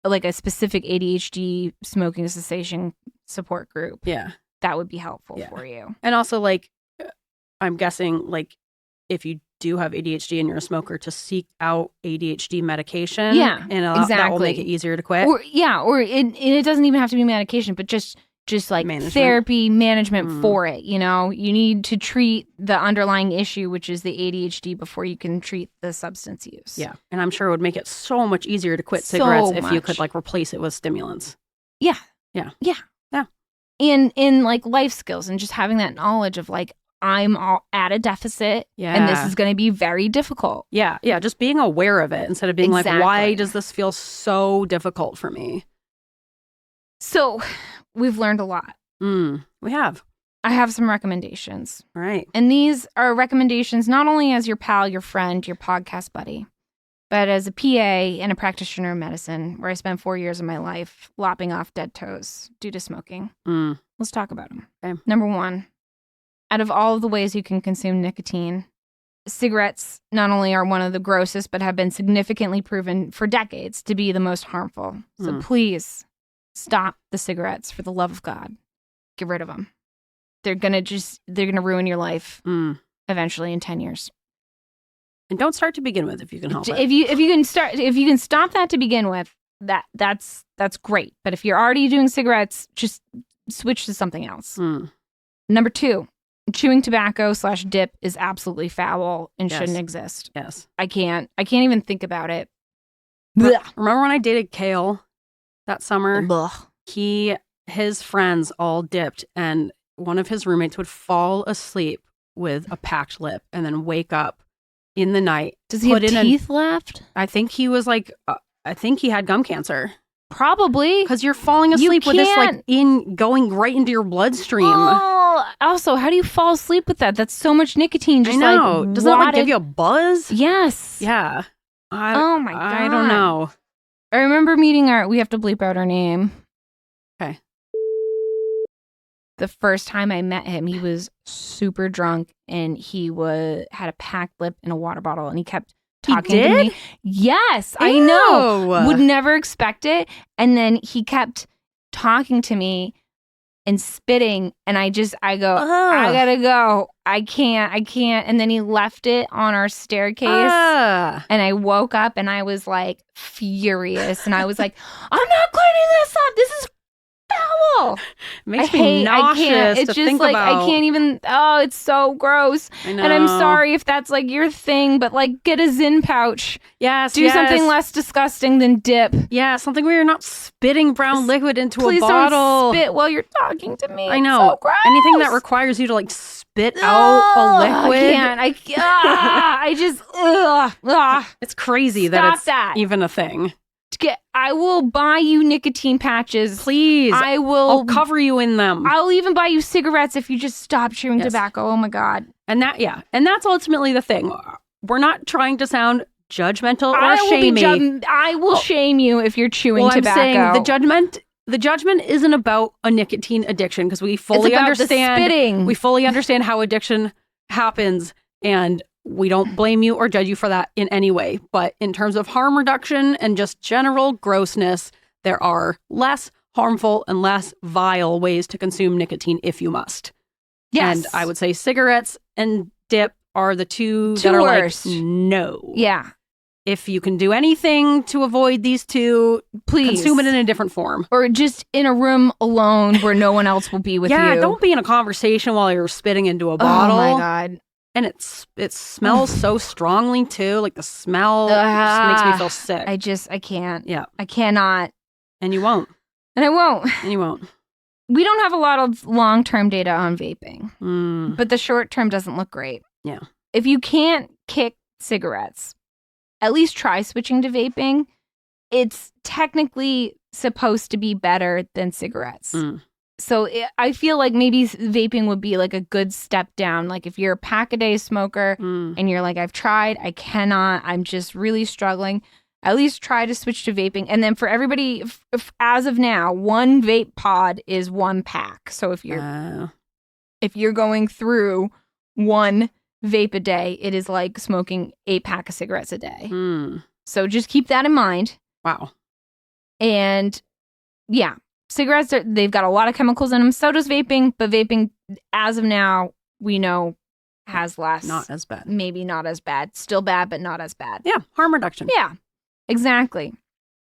like a specific ADHD smoking cessation support group, that would be helpful for you. And also, like, I'm guessing, like, if you do have ADHD and you're a smoker, to seek out ADHD medication. Yeah, and exactly. That will make it easier to quit. Or it doesn't even have to be medication, but just like therapy management for it. You know, you need to treat the underlying issue, which is the ADHD, before you can treat the substance use. Yeah, and I'm sure it would make it so much easier to quit cigarettes if you could like replace it with stimulants. Yeah. And in like life skills and just having that knowledge of like, I'm all at a deficit and this is going to be very difficult. Yeah. Just being aware of it instead of being like, why does this feel so difficult for me? So we've learned a lot. We have. I have some recommendations. All right. And these are recommendations not only as your pal, your friend, your podcast buddy, but as a PA and a practitioner of medicine, where I spent 4 years of my life lopping off dead toes due to smoking. Let's talk about them. Okay. Number one, out of all of the ways you can consume nicotine, cigarettes not only are one of the grossest, but have been significantly proven for decades to be the most harmful. So please stop the cigarettes, for the love of God. Get rid of them. They're going to ruin your life eventually in 10 years. And don't start to begin with if you can help it. If you can stop that to begin with, that's great. But if you're already doing cigarettes, just switch to something else. Number two, chewing tobacco / dip is absolutely foul and shouldn't exist. Yes. I can't even think about it. Remember when I dated Kale that summer? Blech. He his friends all dipped, and one of his roommates would fall asleep with a packed lip and then wake up in the night. Does he have teeth left? I think he was like, I think he had gum cancer. Probably. Because you're falling asleep with this like going right into your bloodstream. Oh, also, how do you fall asleep with that? That's so much nicotine. Just I know. Like doesn't that like give you a buzz? Yes. Yeah. Oh my God. I don't know. I remember meeting we have to bleep out our name. Okay. The first time I met him, he was super drunk and he had a packed lip and a water bottle and he kept talking to me. Yes, Ew. I know. Would never expect it. And then he kept talking to me and spitting and I go, I gotta go. I can't. And then he left it on our staircase and I woke up and I was like furious and I was like, I'm not cleaning this up. This is foul. It makes me nauseous. It's just like I can't even. Oh, it's so gross. I know. And I'm sorry if that's like your thing, but like get a Zyn pouch. Yes. Do something less disgusting than dip. Yeah, something where you're not spitting brown liquid into a bottle. Please don't spit while you're talking to me. I know. It's so gross. Anything that requires you to like spit out a liquid. I can't. I just. It's crazy Stop that it's even a thing. I will buy you nicotine patches. Please. I'll cover you in them. I'll even buy you cigarettes if you just stop chewing tobacco. Oh my God. And that's ultimately the thing. We're not trying to sound judgmental or shamey. I will shame you if you're chewing tobacco. I'm saying the judgment isn't about a nicotine addiction because we fully understand the spitting. We fully understand how addiction happens and we don't blame you or judge you for that in any way. But in terms of harm reduction and just general grossness, there are less harmful and less vile ways to consume nicotine if you must. Yes. And I would say cigarettes and dip are the two that are worst. Like, no. Yeah. If you can do anything to avoid these two, please consume it in a different form. Or just in a room alone where no one else will be with you. Yeah, don't be in a conversation while you're spitting into a bottle. Oh my God. And it smells so strongly too. Like the smell just makes me feel sick. I can't. Yeah. I cannot. And you won't. And I won't. And you won't. We don't have a lot of long-term data on vaping, but the short-term doesn't look great. Yeah. If you can't kick cigarettes, at least try switching to vaping. It's technically supposed to be better than cigarettes. So I feel like maybe vaping would be like a good step down. Like if you're a pack-a-day smoker and you're like, I've tried, I cannot, I'm just really struggling. At least try to switch to vaping. And then for everybody, as of now, one vape pod is one pack. So if you're going through one vape a day, it is like smoking a pack of cigarettes a day. So just keep that in mind. Wow. And yeah. Cigarettes, they've got a lot of chemicals in them. So does vaping. But vaping, as of now, we know has less. Not as bad. Maybe not as bad. Still bad, but not as bad. Yeah, harm reduction. Yeah, exactly.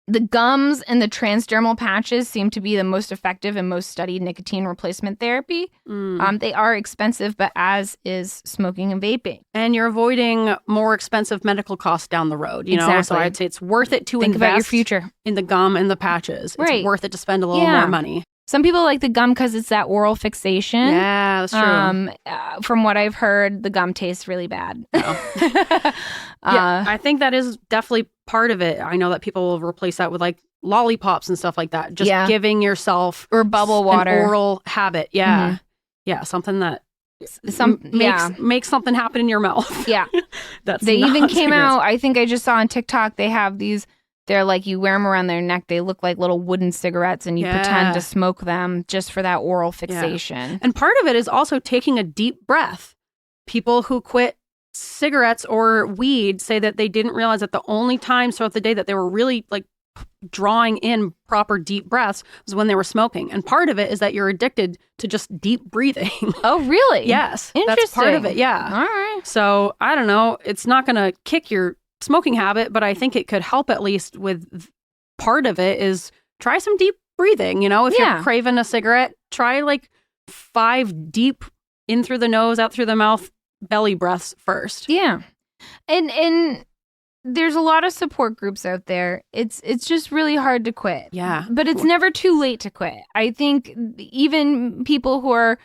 The gums and the transdermal patches seem to be the most effective and most studied nicotine replacement therapy. They are expensive, but as is smoking and vaping. And you're avoiding more expensive medical costs down the road, you know? So I'd say it's worth it to Think invest about your future. in the gum and the patches. Right. It's worth it to spend a little more money. Some people like the gum because it's that oral fixation. Yeah, that's true. From what I've heard, the gum tastes really bad. Yeah, I think that is definitely part of it. I know that people will replace that with like lollipops and stuff like that. Just giving yourself or bubble water, an oral habit. Yeah, yeah, something that makes something happen in your mouth. Yeah, they even came out. I think I just saw on TikTok. They have these. They're like, you wear them around their neck. They look like little wooden cigarettes and you pretend to smoke them just for that oral fixation. Yeah. And part of it is also taking a deep breath. People who quit cigarettes or weed say that they didn't realize that the only time throughout the day that they were really like drawing in proper deep breaths was when they were smoking. And part of it is that you're addicted to just deep breathing. Oh, really? Yes. Interesting. That's part of it. Yeah. All right. So I don't know. It's not going to kick your smoking habit, but I think it could help at least with part of it is try some deep breathing. You know, if you're craving a cigarette, try like 5 deep in through the nose, out through the mouth, belly breaths first. Yeah. And there's a lot of support groups out there. It's just really hard to quit. Yeah. But it's never too late to quit. I think even people who are,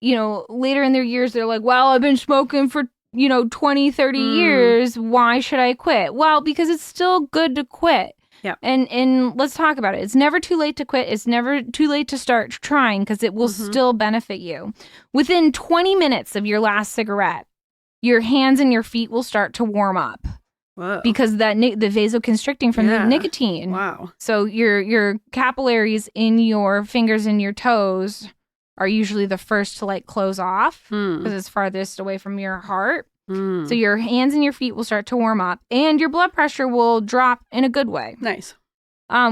later in their years, they're like, well, I've been smoking for, 20, 30 years. Why should I quit? Well, because it's still good to quit. Yeah. And let's talk about it. It's never too late to quit. It's never too late to start trying because it will still benefit you. Within 20 minutes of your last cigarette, your hands and your feet will start to warm up. Whoa. Because the vasoconstricting from the nicotine. Wow. So your capillaries in your fingers and your toes are usually the first to close off because it's farthest away from your heart. So your hands and your feet will start to warm up and your blood pressure will drop in a good way. Nice.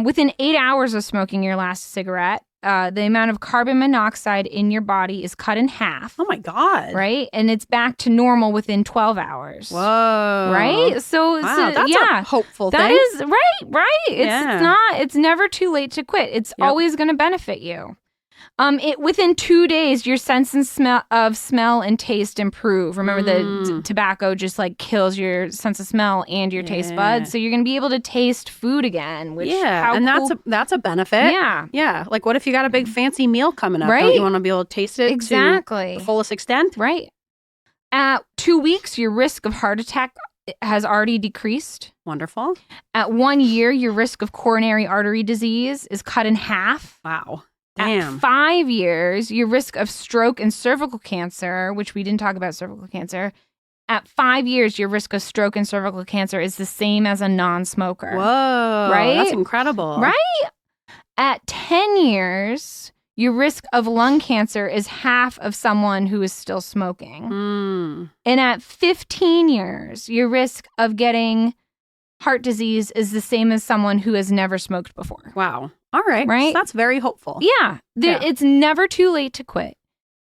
Within 8 hours of smoking your last cigarette, the amount of carbon monoxide in your body is cut in half. Oh my God. Right? And it's back to normal within 12 hours. Whoa. Right? So, wow, that's a hopeful thing. That is right. It's never too late to quit. It's always going to benefit you. Within 2 days, your sense and smell and taste improve. Remember, the tobacco just kills your sense of smell and your taste buds, so you're gonna be able to taste food again. Which that's a benefit. Yeah. Like, what if you got a big fancy meal coming up? Right. Don't you want to be able to taste it exactly to the fullest extent? Right. At 2 weeks, your risk of heart attack has already decreased. Wonderful. At 1 year, your risk of coronary artery disease is cut in half. Wow. Damn. At 5 years, your risk of stroke and cervical cancer, which we didn't talk about cervical cancer, at 5 years, your risk of stroke and cervical cancer is the same as a non-smoker. Whoa. Right? That's incredible. Right? At 10 years, your risk of lung cancer is half of someone who is still smoking. And at 15 years, your risk of getting heart disease is the same as someone who has never smoked before. Wow. All right. Right? So that's very hopeful. Yeah. It's never too late to quit.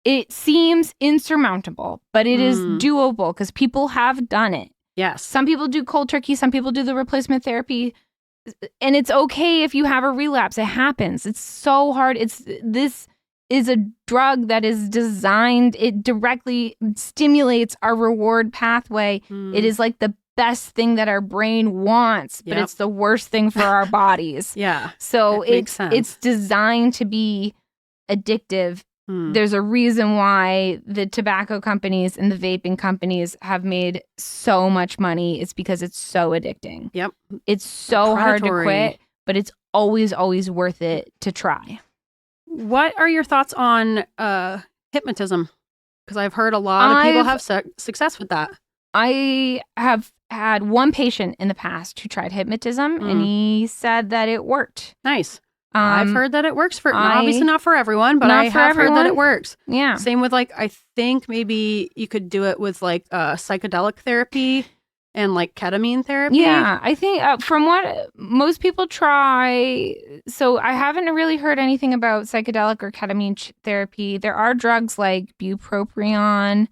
It seems insurmountable, but it is doable because people have done it. Yes. Some people do cold turkey. Some people do the replacement therapy. And it's okay if you have a relapse. It happens. It's so hard. This is a drug that is designed. It directly stimulates our reward pathway. It is like the best thing that our brain wants, but it's the worst thing for our bodies. Yeah. So it's designed to be addictive. There's a reason why the tobacco companies and the vaping companies have made so much money. It's because it's so addicting. Yep. It's so hard to quit, but it's always, always worth it to try. What are your thoughts on hypnotism? Because I've heard a lot of people have success with that. I have had one patient in the past who tried hypnotism, and he said that it worked. Nice. I've heard that it works obviously not for everyone, but I have heard that it works. Yeah. Same with I think maybe you could do it with psychedelic therapy and ketamine therapy. Yeah. I think from what most people try, so I haven't really heard anything about psychedelic or ketamine therapy. There are drugs like bupropion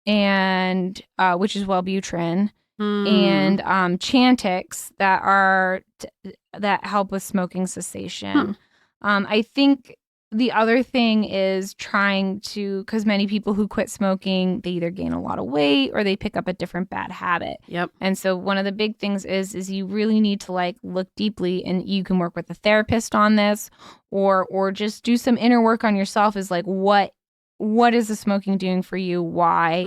and which is Wellbutrin, and Chantix that help with smoking cessation. I think the other thing is trying to, because many people who quit smoking, they either gain a lot of weight or they pick up a different bad habit. Yep. And so one of the big things is you really need to look deeply, and you can work with a therapist on this, or just do some inner work on yourself. Is what is the smoking doing for you? Why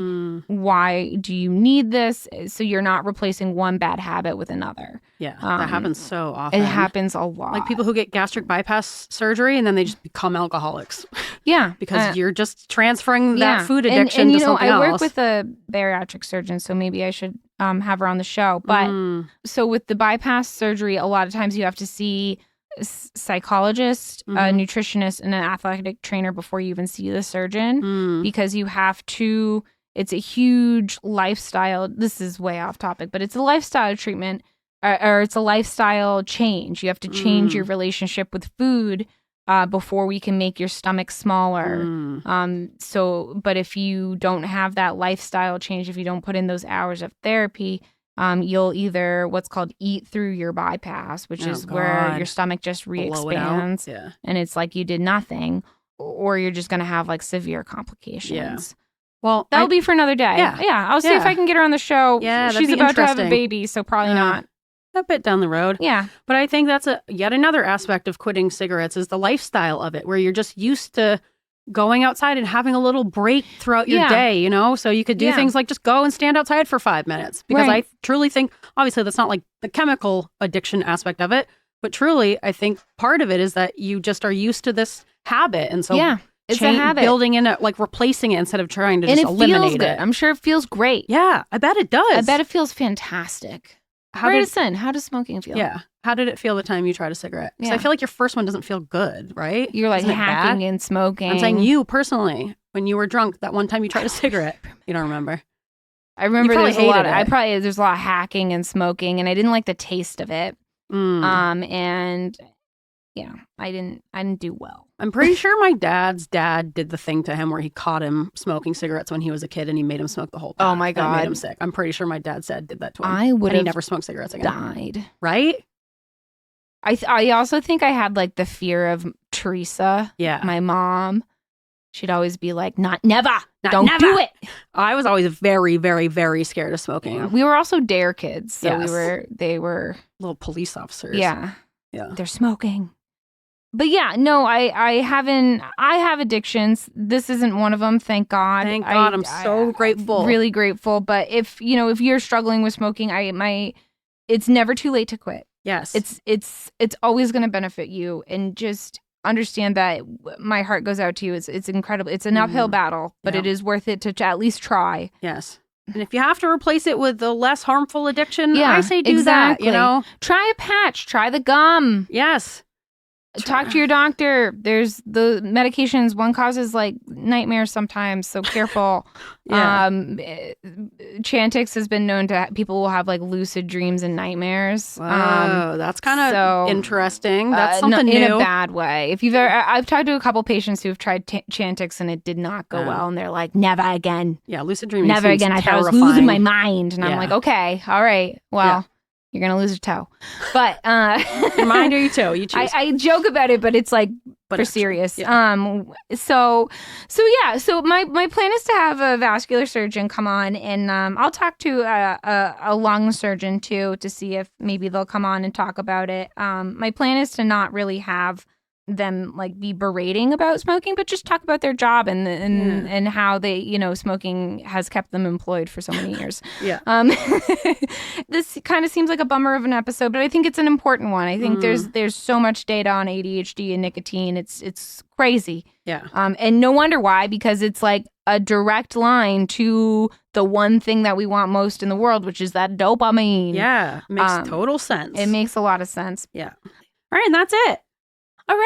do you need this? So you're not replacing one bad habit with another. Yeah, that happens so often. It happens a lot. Like people who get gastric bypass surgery and then they just become alcoholics. Yeah. Because you're just transferring that food addiction to something else. I work with a bariatric surgeon, so maybe I should have her on the show. But so with the bypass surgery, a lot of times you have to see psychologist, a nutritionist, and an athletic trainer before you even see the surgeon, because you have to, it's a huge lifestyle. This is way off topic, but it's a lifestyle treatment, or it's a lifestyle change. You have to change your relationship with food before we can make your stomach smaller. But if you don't have that lifestyle change, if you don't put in those hours of therapy, you'll either what's called eat through your bypass, which is where your stomach just re-expands, and it's like you did nothing, or you're just going to have severe complications. Well, That'll be for another day. Yeah. I'll see if I can get her on the show. Yeah, that'd she's be about to have a interesting. baby, so probably not. a bit down the road. Yeah. But I think that's yet another aspect of quitting cigarettes is the lifestyle of it, where you're just used to going outside and having a little break throughout your day, you know? So you could do things like just go and stand outside for 5 minutes. Because I truly think, obviously, that's not like the chemical addiction aspect of it, but truly, I think part of it is that you just are used to this habit. And so it's a habit. Building in it, like replacing it instead of trying to just eliminate feels good. I'm sure it feels great. Yeah, I bet it does. I bet it feels fantastic. How does smoking feel? Yeah. How did it feel the time you tried a cigarette? Because I feel like your first one doesn't feel good, right? You're like hacking and smoking. I'm saying you personally, when you were drunk, that one time you tried a cigarette. You don't remember? I remember there's a lot of hacking and smoking, and I didn't like the taste of it. And yeah, I didn't do well. I'm pretty sure my dad's dad did the thing to him where he caught him smoking cigarettes when he was a kid, and he made him smoke the whole pack. Oh my God. That made him sick. I'm pretty sure my dad's dad did that to him. I would have never smoked cigarettes again. Died. Right? I also think I had like the fear of Teresa. Yeah. My mom. She'd always be like, never. Don't do it. I was always very, very, very scared of smoking. Yeah. We were also dare kids. So they were little police officers. Yeah. Yeah. They're smoking. But yeah, no, I have addictions. This isn't one of them, thank God. Thank God. I'm so grateful. Really grateful. But if you're struggling with smoking, it's never too late to quit. Yes. It's always going to benefit you, and just understand that my heart goes out to you. It's incredible. It's an uphill battle, but it is worth it to at least try. Yes. And if you have to replace it with the less harmful addiction, I say do that, Try a patch, try the gum. Yes. Talk to your doctor. There's the medications. One causes like nightmares sometimes, so careful. Chantix has been known to people will have like lucid dreams and nightmares. Wow, that's kind of interesting. That's something new. In a bad way. If you've ever, I've talked to a couple patients who've tried Chantix and it did not go well, and they're like, never again. Yeah, lucid dreaming. Never again. I thought I was losing my mind, and I'm like, okay, all right, well. Yeah. You're going to lose your toe. But your mind or your toe, you choose. I joke about it, but it's like for serious. Yeah. So my plan is to have a vascular surgeon come on, and I'll talk to a lung surgeon too to see if maybe they'll come on and talk about it. My plan is to not really have them like be berating about smoking, but just talk about their job and how they, smoking has kept them employed for so many years. Yeah. This kind of seems like a bummer of an episode, but I think it's an important one. I think there's so much data on ADHD and nicotine. It's crazy. Yeah. And no wonder why, because it's like a direct line to the one thing that we want most in the world, which is that dopamine. Yeah. It makes total sense. It makes a lot of sense. Yeah. All right, and that's it. All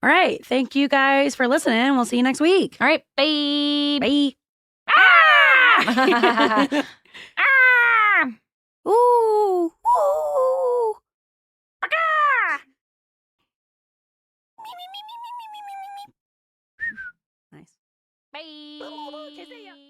right. Thank you guys for listening. We'll see you next week. All right. Bye. Bye. Ah! Ah! Ooh. Ooh. Ah! Nice. Bye.